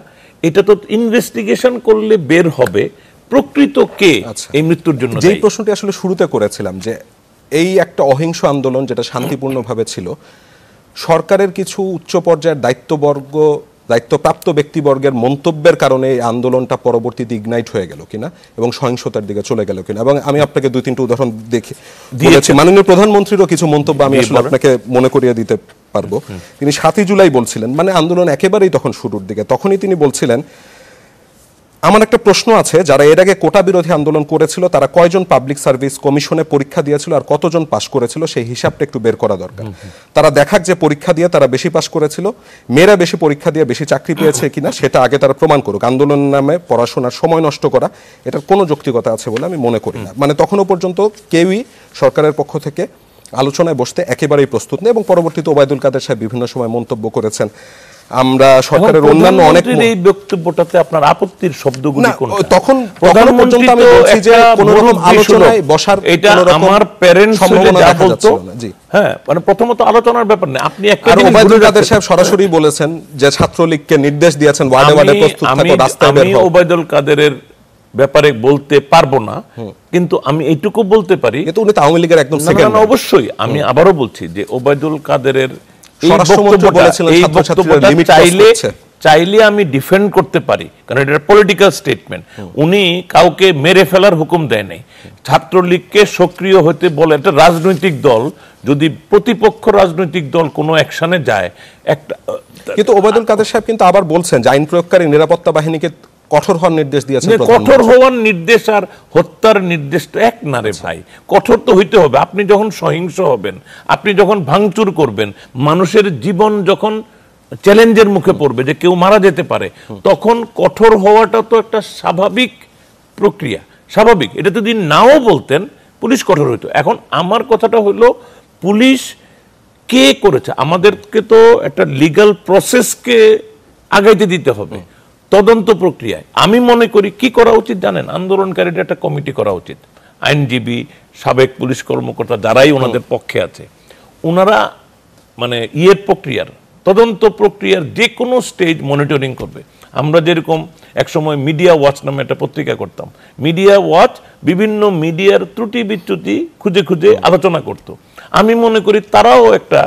এটা তো ইনভেস্টিগেশন করলে বের হবে প্রকৃত কে এই মৃত্যুর জন্য। যে প্রশ্নটি আসলে শুরুতে করেছিলাম যে এই একটা অহিংস আন্দোলন যেটা শান্তিপূর্ণভাবে ছিল, সরকারের কিছু উচ্চ পর্যায়ের দায়িত্বপ্রাপ্ত ব্যক্তিবর্গের মন্তব্যের কারণে এই আন্দোলনটা পরবর্তীতে ইগনাইট হয়ে গেল কিনা এবং সহিংসতার দিকে চলে গেল কিনা। এবং আমি আপনাকে 2-3টি উদাহরণ দিয়েছি। মাননীয় প্রধানমন্ত্রীরও কিছু মন্তব্য আমি আসলে আপনাকে মনে করিয়ে দিতে পারবো। তিনি 7 জুলাই বলছিলেন, মানে আন্দোলন একেবারেই তখন শুরুর দিকে, তখনই তিনি বলছিলেন, আমার একটা প্রশ্ন আছে, যারা এর আগে কোটা বিরোধী আন্দোলন করেছিল তারা কয়জন পাবলিক সার্ভিস কমিশনে পরীক্ষা দিয়েছিল আর কতজন পাশ করেছিল, সেই হিসাবটা একটু বের করা দরকার। তারা দেখাক যে পরীক্ষা দিয়ে তারা বেশি পাশ করেছিল, মেয়েরা বেশি পরীক্ষা দিয়ে বেশি চাকরি পেয়েছে কিনা সেটা আগে তারা প্রমাণ করুক। আন্দোলনের নামে পড়াশোনার সময় নষ্ট করা, এটার কোনো যৌক্তিকতা আছে বলে আমি মনে করি না। মানে তখনও পর্যন্ত কেউই সরকারের পক্ষ থেকে আলোচনায় বসতে একেবারেই প্রস্তুত নেই, এবং পরবর্তীতে ওবায়দুল কাদের সাহেব বিভিন্ন সময় মন্তব্য করেছেন। আমরা সরকারের অন্যান্য অনেক এই বক্তব্যটাতে আপনার আপত্তির শব্দগুলি কোনটা? তখন পর্যন্ত আমি বলছি যে কোনো রকম আলোচনায় বসার এটা আমার প্যারেন্টস যা বলতো, হ্যাঁ, মানে প্রথমত আলোচনার ব্যাপার না। আপনি একটা ওবায়দুল কাদের সাহেব সরাসরি বলেছেন যে ছাত্রলীগকে নির্দেশ দিয়েছেন ওয়ার্ডে ওয়ার্ডে প্রস্তুত থাকো, রাস্তায় বের হও। আমি ওবায়দুল কাদেরের ব্যাপারে বলতে পারবো না, কিন্তু আমি এইটুকু বলতে পারি, কিন্তু উনি আওয়ামী লীগের একদম সেকেন্ড। অবশ্যই আমি আবারও বলছি যে ওবায়দুল কাদেরের চাইলে আমি ডিফেন্ড করতে পারি, কারণ এটা পলিটিক্যাল স্টেটমেন্ট। উনি কাউকে মেরে ফেলার হুকুম দেয় নাই, ছাত্রলীগকে সক্রিয় হতে বলে। একটা রাজনৈতিক দল যদি প্রতিপক্ষ রাজনৈতিক দল কোনো অ্যাকশনে যায়, একটা কিন্তু ওবায়দুল কাদের সাহেব কিন্তু আবার বলছেন যে আইন প্রয়োগকারী নিরাপত্তা বাহিনীকে কঠোর হওয়ার নির্দেশ দিয়েছেন। কঠোর হওয়ার নির্দেশ আর হত্যার নির্দেশ তো এক না রে ভাই। কঠোর তো হইতে হবে। আপনি যখন সহিংস হবেন, আপনি যখন ভাঙচুর করবেন, মানুষের জীবন যখন চ্যালেঞ্জের মুখে পড়বে যে কেউ মারা যেতে পারে, তখন কঠোর হওয়াটা তো একটা স্বাভাবিক প্রক্রিয়া, স্বাভাবিক। এটা যদি নাও বলতেন পুলিশ কঠোর হইতো। এখন আমার কথাটা হলো, পুলিশ কে করেছে? আমাদেরকে তো একটা লিগ্যাল প্রসেসকে আগাইতে দিতে হবে তদন্ত প্রক্রিয়ায়। আমি মনে করি কি করা উচিত জানেন? আন্দোলনকারীদের একটা কমিটি করা উচিত, আইনজীবী, সাবেক পুলিশ কর্মকর্তা যারাই ওনাদের পক্ষে আছে, ওনারা মানে প্রক্রিয়ার তদন্ত প্রক্রিয়ার যে কোনো স্টেজ মনিটরিং করবে। আমরা যেরকম একসময় মিডিয়া ওয়াচ নামে একটা পত্রিকা করতাম, মিডিয়া ওয়াচ বিভিন্ন মিডিয়ার ত্রুটি বিচ্যুতি খুঁজে খুঁজে আলোচনা করত। আমি মনে করি তারাও একটা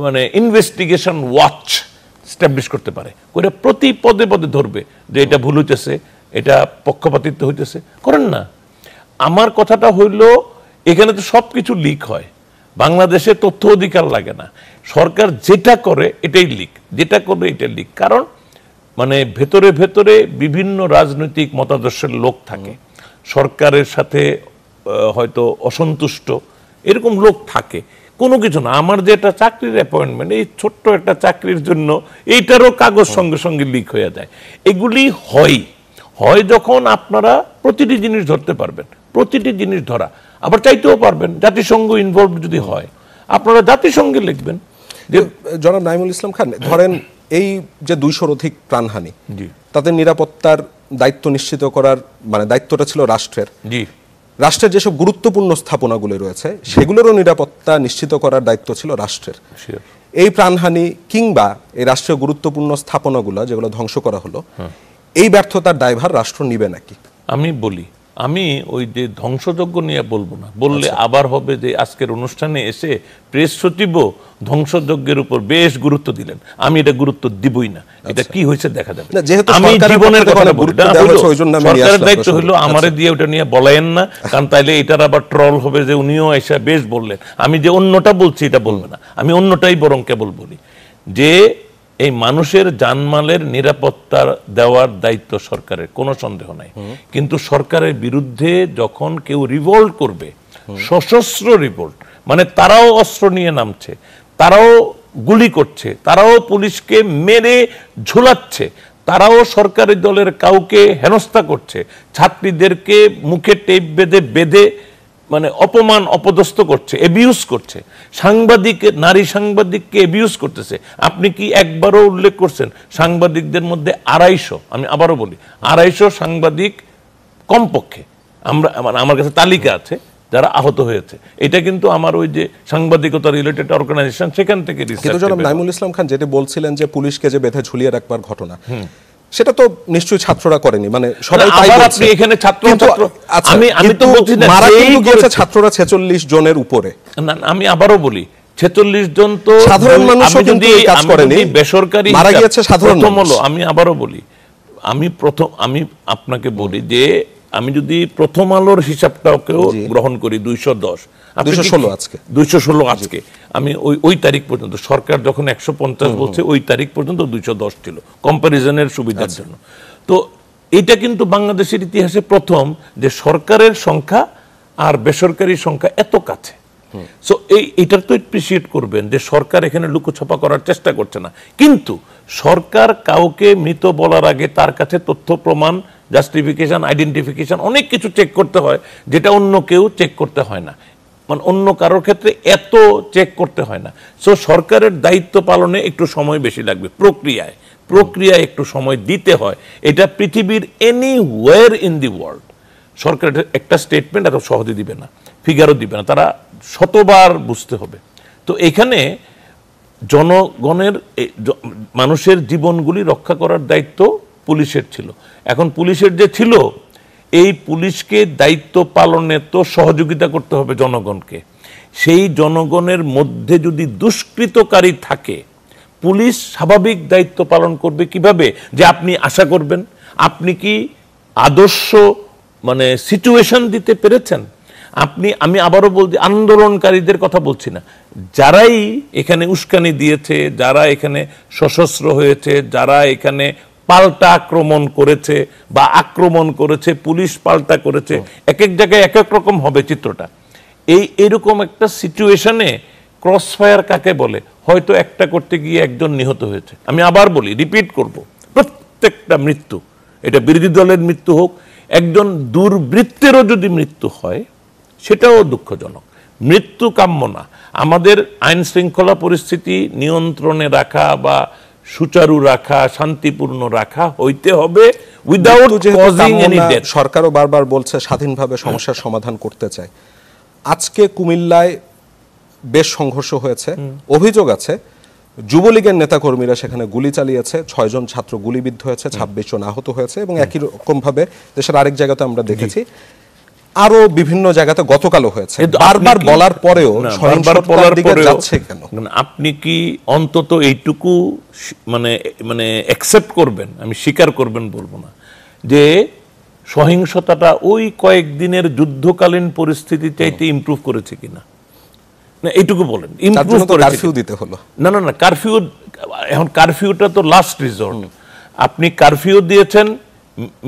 মানে ইনভেস্টিগেশন ওয়াচ স্ট্যাবলিশ করতে পারে, করে প্রতি পদে পদে ধরবে যে এটা ভুল হইতেছে, এটা পক্ষপাতিত্ব হইতেছে। করেন না। আমার কথাটা হইল, এখানে তো সব কিছু লিক হয়, বাংলাদেশে তথ্য অধিকার লাগে না, সরকার যেটা করে এটাই লিক, যেটা করবে এটা লিক। কারণ মানে ভেতরে ভেতরে বিভিন্ন রাজনৈতিক মতাদর্শের লোক থাকে, সরকারের সাথে হয়তো অসন্তুষ্ট এরকম লোক থাকে। কোনো কিছু না, আমার যে একটা চাকরির অ্যাপয়েন্টমেন্ট, এই ছোট্ট একটা চাকরির জন্য এইটারও কাগজ সঙ্গে সঙ্গে লিক হয়ে যায়। এগুলি হয় যখন আপনারা প্রতিটি জিনিস ধরতে পারবেন, প্রতিটি জিনিস ধরা আবার চাইতেও পারবেন। জাতিসংঘ ইনভলভ যদি হয়, আপনারা জাতিসংঘে লিখবেন। জনাব নাইমুল ইসলাম খান, ধরেন এই যে 200-র অধিক প্রাণহানি, তাদের নিরাপত্তার দায়িত্ব নিশ্চিত করার মানে দায়িত্বটা ছিল রাষ্ট্রের। রাষ্ট্রের যেসব গুরুত্বপূর্ণ স্থাপনাগুলো রয়েছে সেগুলোরও নিরাপত্তা নিশ্চিত করার দায়িত্ব ছিল রাষ্ট্রের। এই প্রাণহানি কিংবা এই রাষ্ট্রের গুরুত্বপূর্ণ স্থাপনাগুলো যেগুলো ধ্বংস করা হলো, এই ব্যর্থতার দায়ভার রাষ্ট্র নিবে নাকি? আমি বলি, আমি ওই যে ধ্বংসযজ্ঞ নিয়ে বলবো না, বললে আবার হবে যে আজকের অনুষ্ঠানে এসে প্রেস সচিবও ধ্বংসযজ্ঞের উপর বেশ গুরুত্ব দিলেন। আমি এটা গুরুত্ব দিবই না, এটা কি হয়েছে দেখা যাবে। আমি জীবনের কথা বলি, সরকারের দায়িত্ব হইলো আমারে দিয়ে ওটা নিয়ে বলায়েন না, কারণ তাইলে এটার আবার ট্রল হবে যে উনিও এসে বেশ বললেন। আমি যে অন্যটা বলছি এটা বলবে না, আমি অন্যটাই বরং কেবল বলি যে এই মানুষের জানমালের নিরাপত্তা দেওয়ার দায়িত্ব সরকারের, কোনো সন্দেহ নাই। কিন্তু সরকারের বিরুদ্ধে যখন কেউ রিভোল্ট করবে, সশস্ত্র রিভোল্ট, মানে তারাও অস্ত্র নিয়ে নামছে, তারাও গুলি করছে, তারাও পুলিশকে মেরে ঝুলাচ্ছে, তারাও সরকারি দলের কাউকে হেনস্থা করছে, ছাত্রীদেরকে মুখে টেপ বেঁধে বেঁধে মানে অপমান অপদস্থ করছে, এবিউজ করছে, নারী সাংবাদিককে এবিউজ করতেছে। আপনি কি একবারও উল্লেখ করছেন সাংবাদিকদের মধ্যে 250, আমি আবারও বলি 250 সাংবাদিক কমপক্ষে আমার কাছে তালিকা আছে যারা আহত হয়েছে। এটা কিন্তু আমার ওই যে সাংবাদিকতা রিলেটেড অর্গানাইজেশন সেখান থেকে কিন্তু জনাব নাইমুল ইসলাম খান যেটা বলছিলেন যে পুলিশকে যে বেঁধে ঝুলিয়ে রাখবার ঘটনা, সেটা তো নিশ্চয়ই ছাত্ররা করেনি, মানে সবাই তাই বলছে। আপনি এখানে ছাত্র আমি তো বলছি না মারা কিন্তু গেছে ছাত্ররা 46 জনের উপরে। না আমি আবারও বলি 46 জন তো সাধারণ মানুষও কিন্তু এই কাজ করেনি, বেসরকারি মারা গিয়েছে সাধারণ মানুষ। আমি আবারও বলি, আমি আপনাকে বলি যে আমি যদি প্রথম আলোর হিসাবটাকেও গ্রহণ করি 216 আজকে, আমি ওই তারিখ পর্যন্ত, সরকার যখন 150 বলছে ওই তারিখ পর্যন্ত 210 ছিল কম্পারিজনের সুবিধার জন্য। তো এটা কিন্তু বাংলাদেশের ইতিহাসে প্রথম যে সরকারের সংখ্যা আর বেসরকারি সংখ্যা এত কাছে। সো এইটার তো এপ্রিসিয়েট করবেন যে সরকার এখানে লুকোছাপা করার চেষ্টা করছে না, কিন্তু সরকার কাউকে মৃত বলার আগে তার কাছে তথ্য প্রমাণ, জাস্টিফিকেশন, আইডেন্টিফিকেশন অনেক কিছু চেক করতে হয়, যেটা অন্য কেউ চেক করতে হয় না, মানে অন্য কারোর ক্ষেত্রে এত চেক করতে হয় না। সো সরকারের দায়িত্ব পালনে একটু সময় বেশি লাগবে, প্রক্রিয়ায় একটু সময় দিতে হয়। এটা পৃথিবীর এনিওয়্যার ইন দি ওয়ার্ল্ড সরকার একটা স্টেটমেন্ট এত সহজে দিবে না, ফিগারও দিবে না, তারা শতবার বুঝতে হবে। তো এখানে জনগণের মানুষের জীবনগুলি রক্ষা করার দায়িত্ব পুলিশের ছিল। এখন পুলিশের যে ছিল, এই পুলিশকে দায়িত্ব পালনে তো সহযোগিতা করতে হবে জনগণকে। সেই জনগণের মধ্যে যদি দুষ্কৃতকারী থাকে, পুলিশ স্বাভাবিক দায়িত্ব পালন করবে কিভাবে? যে আপনি আশা করবেন, আপনি কি আদর্শ মানে সিচুয়েশন দিতে পেরেছেন? আমি আবারও বলছি, আন্দোলনকারীদের কথা বলছি না, যারাই এখানে উস্কানি দিয়েছে, যারা এখানে সশস্ত্র হয়েছে, যারা এখানে পাল্টা আক্রমণ করেছে বা আক্রমণ করেছে, পুলিশ পাল্টা করেছে, এক এক জায়গায় এক এক রকম হবে চিত্রটা। এইরকম একটা সিচুয়েশনে ক্রসফায়ার কাকে বলে? হয়তো একটা করতে গিয়ে একজন নিহত হয়েছে। আমি আবার বলি, রিপিট করব, প্রত্যেকটা মৃত্যু, এটা বিরোধী দলের মৃত্যু হোক, একজন দুর্বৃত্তেরও যদি মৃত্যু হয় সেটাও দুঃখজনক। মৃত্যু কাম্য না। আমাদের আইন শৃঙ্খলা পরিস্থিতি নিয়ন্ত্রণে রাখা বা সুচারু রাখা, শান্তিপূর্ণ রাখা হইতে হবে উইদাউট কজিং এনি ডেথ। সরকারও বারবার বলছে স্বাধীনভাবে সমস্যার সমাধান করতে চায়। আজকে কুমিল্লায় বেশ সংঘর্ষ হয়েছে, অভিযোগ আছে যুবলীগের নেতাকর্মীরা সেখানে গুলি চালিয়েছে, 6 জন ছাত্র গুলিবিদ্ধ হয়েছে, 26 জন আহত হয়েছে, এবং একই রকম ভাবে দেশের আরেক জায়গাতে আমরা দেখেছি, আরো বিভিন্ন জায়গাতে গতকালও হয়েছে। বারবার বলার পরেও সহিংসতার দিকে যাচ্ছে কেন? আপনি কি অন্তত এইটুকু মানে অ্যাকসেপ্ট করবেন, আমি স্বীকার করবেন বলবো না, যে সহিংসতাটা ওই কয়েকদিনের যুদ্ধকালীন পরিস্থিতি চাইতে ইমপ্রুভ করেছে কিনা? না এইটুকু বলেন। ইমপ্রুভ করে কারফিউ দিতে হলো না, কারফিউ, এখন কারফিউটা তো লাস্ট রিসর্ট। আপনি কারফিউ দিয়েছেন,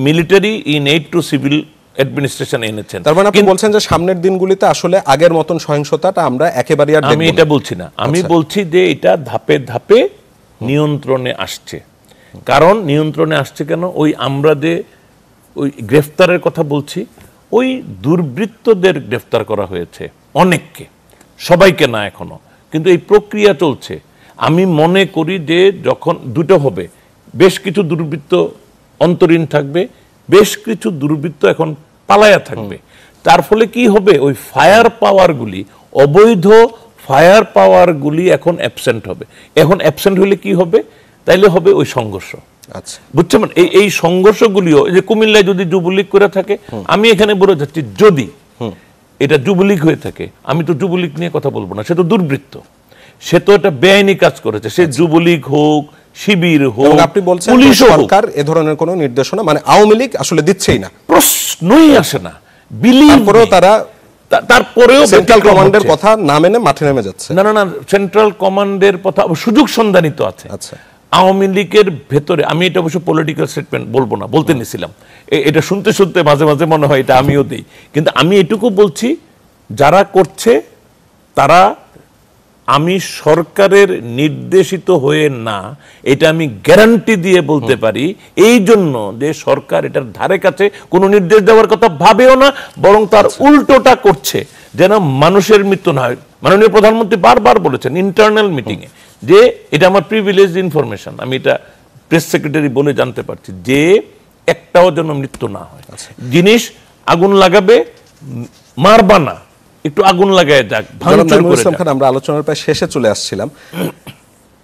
military in aid two civil administration এনেছেন। তার মানে আপনি বলছেন যে সামনের দিনগুলিতে আসলে আগের মতন সহিংসতাটা আমরা একেবারে আর দেখব না? আমি এটা বলছি না, আমি বলছি যে এটা ধাপে ধাপে নিয়ন্ত্রণে আসছে। কারণ নিয়ন্ত্রণে আসছে কেন? আমরা যে ওই গ্রেফতারের কথা বলছি, ওই দুর্বৃত্তদের গ্রেফতার করা হয়েছে অনেককে, সবাইকে না এখনো, কিন্তু এই প্রক্রিয়া চলছে। আমি মনে করি যে যখন দুটো হবে, বেশ কিছু দুর্বৃত্ত অন্তরীণ থাকবে, বেশ কিছু দুর্বৃত্ত এখন পালায়া থাকবে। তার ফলে কি হবে? ওই ফায়ার পাওয়ারগুলি, অবৈধ ফায়ার পাওয়ারগুলি এখন অ্যাবসেন্ট হবে। এখন অ্যাবসেন্ট হলে কি হবে? তাইলে হবে ওই সংঘর্ষ। আচ্ছা, বুঝছেন? এই সংঘর্ষগুলিও, যে কুমিল্লায় যদি যুবলীগ করে থাকে, আমি এখানে বলে যাচ্ছি, যদি এটা যুবলীগ হয়ে থাকে, আমি তো যুবলীগ নিয়ে কথা বলবো না, সে তো দুর্বৃত্ত, সে তো এটা বেআইনি কাজ করেছে, সে যুবলীগ হোক, শিবির হোক, আপনি বলছেন সরকার এ ধরনের কোনো নির্দেশনা, মানে আওয়ামী লীগ আসলে দিচ্ছেই না, প্রশ্নই আসে না। বিলিভ তারপরেও সেন্ট্রাল কমান্ডের কথা না মেনে মাঠে নেমে যাচ্ছে। না, সেন্ট্রাল কমান্ডের কথা সুযোগ সন্ধানিত আছে। আচ্ছা, আওয়ামী লীগের ভেতরে, আমি এটা অবশ্য পলিটিক্যাল স্টেটমেন্ট বলবো না, বলতে নিছিলাম, এটা শুনতে শুনতে মাঝে মাঝে মনে হয় এটা আমিও দেই, কিন্তু আমি এটুকু বলছি, যারা করছে তারা আমি সরকারের নির্দেশিত হয়ে না, এটা আমি গ্যারান্টি দিয়ে বলতে পারি, এই জন্য যে সরকার এটার ধারে কাছে কোনো নির্দেশ দেওয়ার কথা ভাবেও না, বরং তার উল্টোটা করছে যেন মানুষের মৃত্যু না হয়। মাননীয় প্রধানমন্ত্রী বারবার বলেছেন ইন্টারনাল মিটিংয়ে যে এটা আমার প্রিভিলেজড ইনফরমেশন, আমি এটা প্রেস সেক্রেটারি বলে জানতে পারছি, যে একটাও যেন মৃত্যু না হয়। জিনিস আগুন লাগাবে, মারবা না, একটু আগুন লাগায় যাক, ভাঙচুর করে যাক। আমরা আলোচনার প্রায় শেষে চলে আসছিলাম।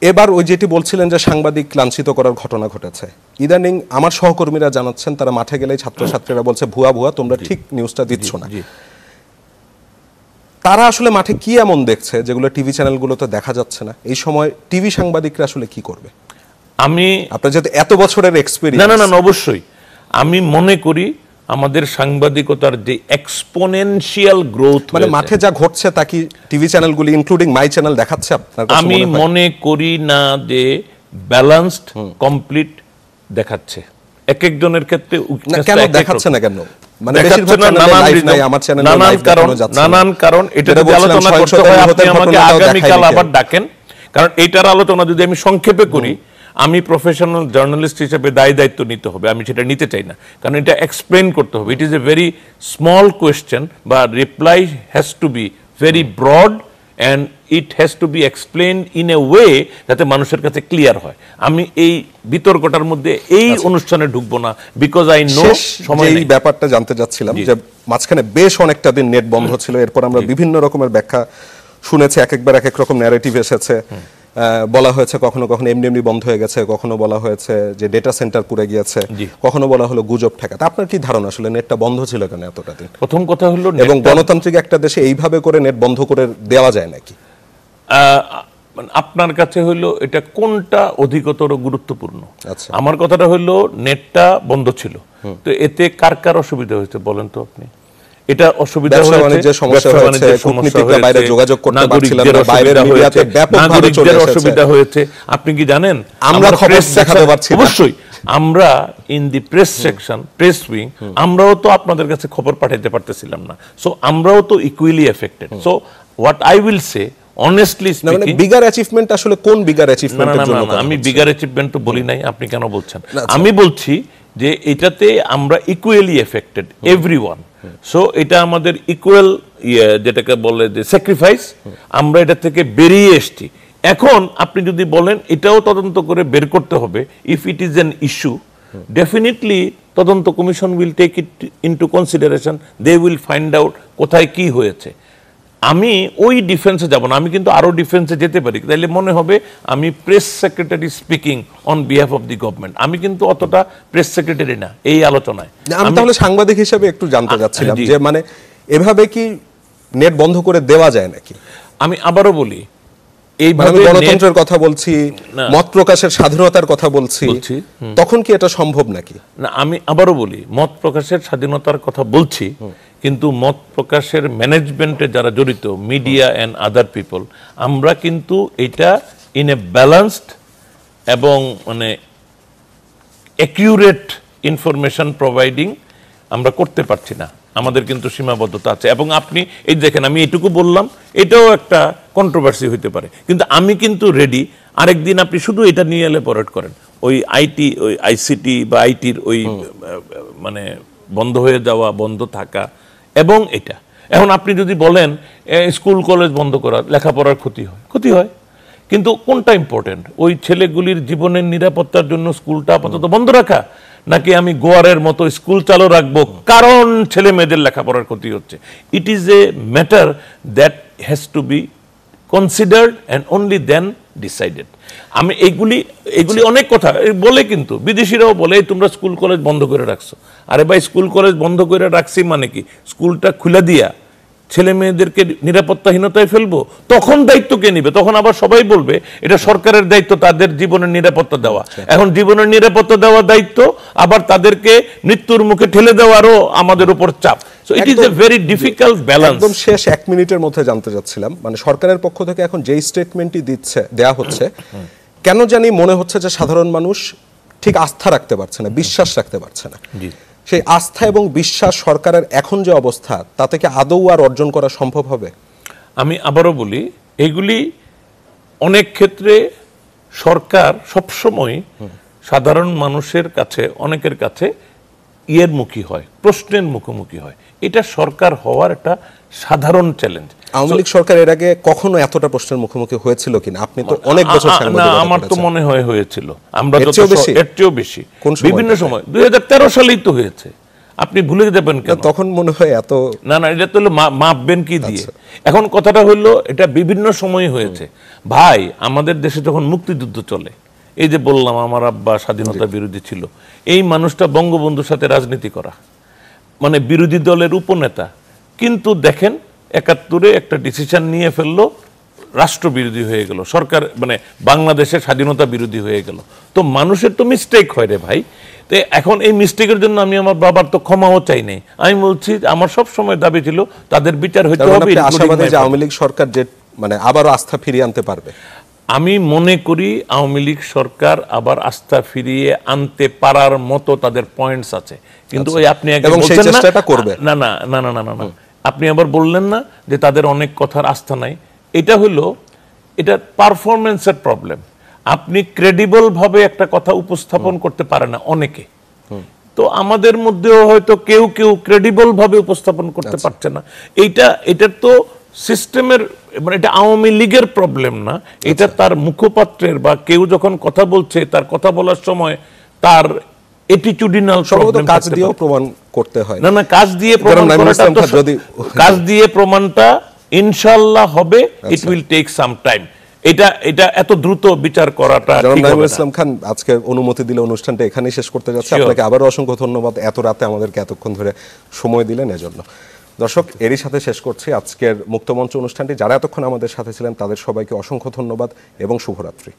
এবার ওই যেটি বলছিলেন যে সাংবাদিক লাঞ্ছিত করার ঘটনা ঘটেছে, ইদানিং আমার সহকর্মীরা জানাচ্ছেন তারা মাঠে গেলেই ছাত্রছাত্রীরা বলছে ভুয়া ভুয়া, তোমরা ঠিক নিউজটা দিচ্ছ না। তারা আসলে মাঠে কি এমন দেখছে যেগুলো টিভি চ্যানেলগুলোতে দেখা যাচ্ছে না? এই সময় টিভি সাংবাদিকরা আসলে কি করবে? আমি আপনার যেহেতু এত বছরের এক্সপেরিয়েন্স। না, অবশ্যই আমি মনে করি আমাদের সাংবাদিকতার যে এক্সপোনেনশিয়াল গ্রোথ, মানে মাঠে যা ঘটছে তা কি টিভি চ্যানেলগুলি ইনক্লুডিং মাই চ্যানেল দেখাচ্ছে আপনার কাছে? আমি মনে করি না যে ব্যালেন্সড কমপ্লিট দেখাচ্ছে। এক একজনের ক্ষেত্রে কেন দেখাচ্ছে না, কেন? মানে নানান কারণ, এটা যদি আলোচনা করতে হয় আপনি আমাকে আগামীকাল আবার ডাকেন, কারণ এইটার আলোচনা যদি আমি সংক্ষেপে করি, আমি প্রফেশনাল জার্নালিস্ট হিসেবে দায়িত্ব নিতে হবে, আমি সেটা নিতে চাই না, কারণ এটা এক্সপ্লেন করতে হবে। It is a very small question, বা reply has to be very broad and it has to be explain in a way যাতে মানুষের কাছে ক্লিয়ার হয়। আমি এই বিতর্কটার মধ্যে এই অনুষ্ঠানে ঢুকবো না, বিকজ আই নো সময়। এই ব্যাপারটা জানতে যাচ্ছিলাম যে মাঝখানে বেশ অনেকটা দিন নেট বন্ধ ছিল, এরপর আমরা বিভিন্ন রকমের ব্যাখ্যা শুনেছি, এক একবার এক এক রকম ন্যারেটিভ এসেছে। বলা হয়েছে কখনো কখনো এমনি বন্ধ হয়ে গেছে, কখনো বলা হয়েছে যে ডেটা সেন্টার পুড়ে গিয়েছে, কখনো বলা হলো গুজব ঠেকাতে। আপনার কি ধারণা আসলে নেটটা বন্ধ ছিল কেন এতটা দিন? প্রথম কথা হলো, এবং গণতান্ত্রিক একটা দেশে এইভাবে করে নেট বন্ধ করে দেওয়া যায় নাকি? আপনার কাছে হইলো এটা কোনটা অধিকতর গুরুত্বপূর্ণ? আমার কথাটা হইলো নেটটা বন্ধ ছিল, তো এতে কার কার অসুবিধা হয়েছে বলেন তো আপনি? এটা অসুবিধা হয়েছে, অসুবিধা হয়েছে। আপনি কি জানেন আমরা খবর দেখাতে পারছি? অবশ্যই আমরা in the press section, press wing, আমরাও তো আপনাদের কাছে খবর পাঠাইতে পারতেছিলাম না, সো আমরাও তো equally affected. So what I will say honestly speaking, bigger achievement আসলে কোন বিগার অ্যাচিভমেন্টের জন্য? আমি বিগার অ্যাচিভমেন্ট তো বলি নাই, আপনি কেন বলছেন? আমি বলছি যে এটাতে আমরা ইকুয়ালি এফেক্টেড, এভরিওয়ান। সো এটা আমাদের ইকুয়াল যেটাকে বলে যে স্যাক্রিফাইস, আমরা এটা থেকে বেরিয়ে এসছি। এখন আপনি যদি বলেন এটাও তদন্ত করে বের করতে হবে, if it is an issue, definitely তদন্ত commission will take it into consideration, they will find out কোথায় কি হয়েছে। আমি ওই ডিফেন্সে যাব না, আমি কিন্তু আরো ডিফেন্সে যেতে পারি, তাইলে মনে হবে আমি press secretary speaking on behalf of the government. আমি কিন্তু অতটা প্রেস সেক্রেটারি না এই আলোচনায়। আমি তাহলে সাংবাদিক হিসেবে একটু জানতে যাচ্ছিলাম যে মানে এভাবে কি নেট বন্ধ করে দেওয়া যায় নাকি? আমি আবারও বলি, এইভাবে গণতন্ত্রের কথা বলছি, মত প্রকাশের স্বাধীনতার কথা বলছি, তখন কি এটা সম্ভব নাকি? না, আমি আবারও বলি, মত প্রকাশের স্বাধীনতার কথা বলছি, কিন্তু মত প্রকাশের ম্যানেজমেন্টে যারা জড়িত, মিডিয়া অ্যান্ড আদার পিপল, আমরা কিন্তু এটা ইন এ ব্যালেন্সড এবং মানে অ্যাকিউরেট ইনফরমেশন প্রোভাইডিং আমরা করতে পারছি না, আমাদের কিন্তু সীমাবদ্ধতা আছে। এবং আপনি এই দেখেন, আমি এটুকু বললাম, এটাও একটা কন্ট্রোভার্সি হইতে পারে, কিন্তু আমি কিন্তু রেডি। আরেকদিন আপনি শুধু এটা নিয়ে এলাবোরেট করেন, ওই আইটি, ওই আইসিটি বা আইটির ওই মানে বন্ধ হয়ে যাওয়া, বন্ধ থাকা, এবং এটা এখন আপনি যদি বলেন স্কুল কলেজ বন্ধ করা, লেখাপড়ার ক্ষতি হয়, কিন্তু কোনটা ইম্পর্টেন্ট? ওই ছেলেগুলির জীবনের নিরাপত্তার জন্য স্কুলটা আপাতত বন্ধ রাখা, নাকি আমি গোয়ারের মতো স্কুল চালু রাখবো কারণ ছেলে মেয়েদের লেখাপড়ার ক্ষতি হচ্ছে? It is a matter that has to be considered and only then decided. আমি এগুলি অনেক কথা বলে, কিন্তু বিদেশিরাও বলে তোমরা স্কুল কলেজ বন্ধ করে রাখছো। আরে ভাই, স্কুল কলেজ বন্ধ করে রাখছি মানে কি স্কুলটা খুলে দিয়া ছেলে মেয়েদেরকে নিরাপত্তাহীনতায় ফেলবো? তখন দায়িত্ব কে নিবে? তখন আবার সবাই বলবে এটা সরকারের দায়িত্ব তাদের জীবনের নিরাপত্তা দেওয়া। এখন জীবনের নিরাপত্তা দেওয়ার দায়িত্ব, আবার তাদেরকে মৃত্যুর মুখে ঠেলে দেওয়ারও আমাদের উপর চাপ। So it is a very difficult balance. একদম শেষ 1 মিনিটের মধ্যে জানতে চাচ্ছিলাম, মানে সরকারের পক্ষ থেকে এখন যেই স্টেটমেন্টই দেয়া হচ্ছে, কেন জানি মনে হচ্ছে যে সাধারণ মানুষ ঠিক আস্থা রাখতে পারছে না, বিশ্বাস রাখতে পারছে না। সেই আস্থা এবং বিশ্বাস সরকারের এখন যে অবস্থা, তা থেকে আদৌ আর অর্জন করা সম্ভব হবে? আমি আবারও বলি, এগুলি অনেক ক্ষেত্রে সরকার সবসময় সাধারণ মানুষের কাছে, অনেকের কাছে ইয়ের মুখী হয়, প্রশ্নের মুখোমুখি হয়। এটা সরকার হওয়ার একটা সাধারণ চ্যালেঞ্জ। আওয়ামী লীগ সরকার এর আগে কখনো এতটা প্রশ্নের মুখোমুখি হয়েছিল কিনা? আপনি তো অনেক বছর সাংবাদিকতা আমার তো করেছেন। মনে হয় হয়েছিল, আমরা এর চেয়েও বেশি বিভিন্ন সময়। 2013 সালেই তো হয়েছে, আপনি ভুলে যাবেন কেন? তখন মনে হয় এত না, এটা তো মাপবেন কি দিয়ে? এখন কথাটা হলো, এটা বিভিন্ন সময় হয়েছে ভাই। আমাদের দেশে যখন মুক্তিযুদ্ধ চলে, এই যে বললাম আমার আব্বা স্বাধীনতা বিরোধী ছিল, এই মানুষটা বঙ্গবন্ধুর সাথে রাজনীতি করা, মানে বিরোধী দলের উপনেতা, কিন্তু দেখেন 71-এ একটা ডিসিশন নিয়ে ফেললো, রাষ্ট্রবিরোধী হয়ে গেল, সরকার মানে বাংলাদেশের স্বাধীনতা বিরোধী হয়ে গেল। তো মানুষের তো মিস্টেক হয় রে ভাই। তো এখন এই মিস্টেকের জন্য আমি আমার বাবার তো ক্ষমাও চাই নাই। আমি বলছি আমার সব সময় দাবি ছিল তাদের বিচার হইতে হবে। আশাবাদী যে আওয়ামী লীগ সরকার যে মানে আবারও আস্থা ফিরিয়ে আনতে পারবে? আমি মনে করি আওয়ামী লীগ সরকার আবার আস্থা ফিরিয়ে আনতে পারার মতো তাদের পয়েন্টস আছে, কিন্তু ওই আপনি না না না না না না আপনি আবার বললেন না যে তাদের অনেক কথার আস্থা নাই। এটা হলো, এটা পারফরমেন্সের প্রবলেম। আপনি ক্রেডিবল ভাবে একটা কথা উপস্থাপন করতে পারে না অনেকে। তো আমাদের মধ্যেও হয়তো কেউ কেউ ক্রেডিবল ভাবে উপস্থাপন করতে পারছে না। এটার তো সিস্টেমের, মানে এটা আওয়ামী লীগের প্রবলেম না, এটা তার মুখপাত্রের বা কেউ যখন কথা বলছে তার কথা বলার সময় তার অ্যাটিটিউডিনাল প্রবলেম। কাজ দিয়েও প্রমাণ করতে হয়। না, কাজ দিয়ে প্রমাণ করাটা, কাজ দিয়ে প্রমাণটা ইনশাআল্লাহ হবে। It will take some time. এটা এত দ্রুত বিচার করাটা ঠিক হবে না। ইসলাম খান আজকে অনুমতি দিলে অনুষ্ঠানটা এখানেই শেষ করতে যাচ্ছে। আপনাকে আবারও অসংখ্য ধন্যবাদ এত রাতে আমাদেরকে এতক্ষণ ধরে সময় দিলেন এজন্য। দর্শক, এরই সাথে শেষ করছি আজকের মুক্তমঞ্চ অনুষ্ঠানটি। যারা এতক্ষণ আমাদের সাথে ছিলেন তাদের সবাইকে অসংখ্য ধন্যবাদ এবং শুভরাত্রি।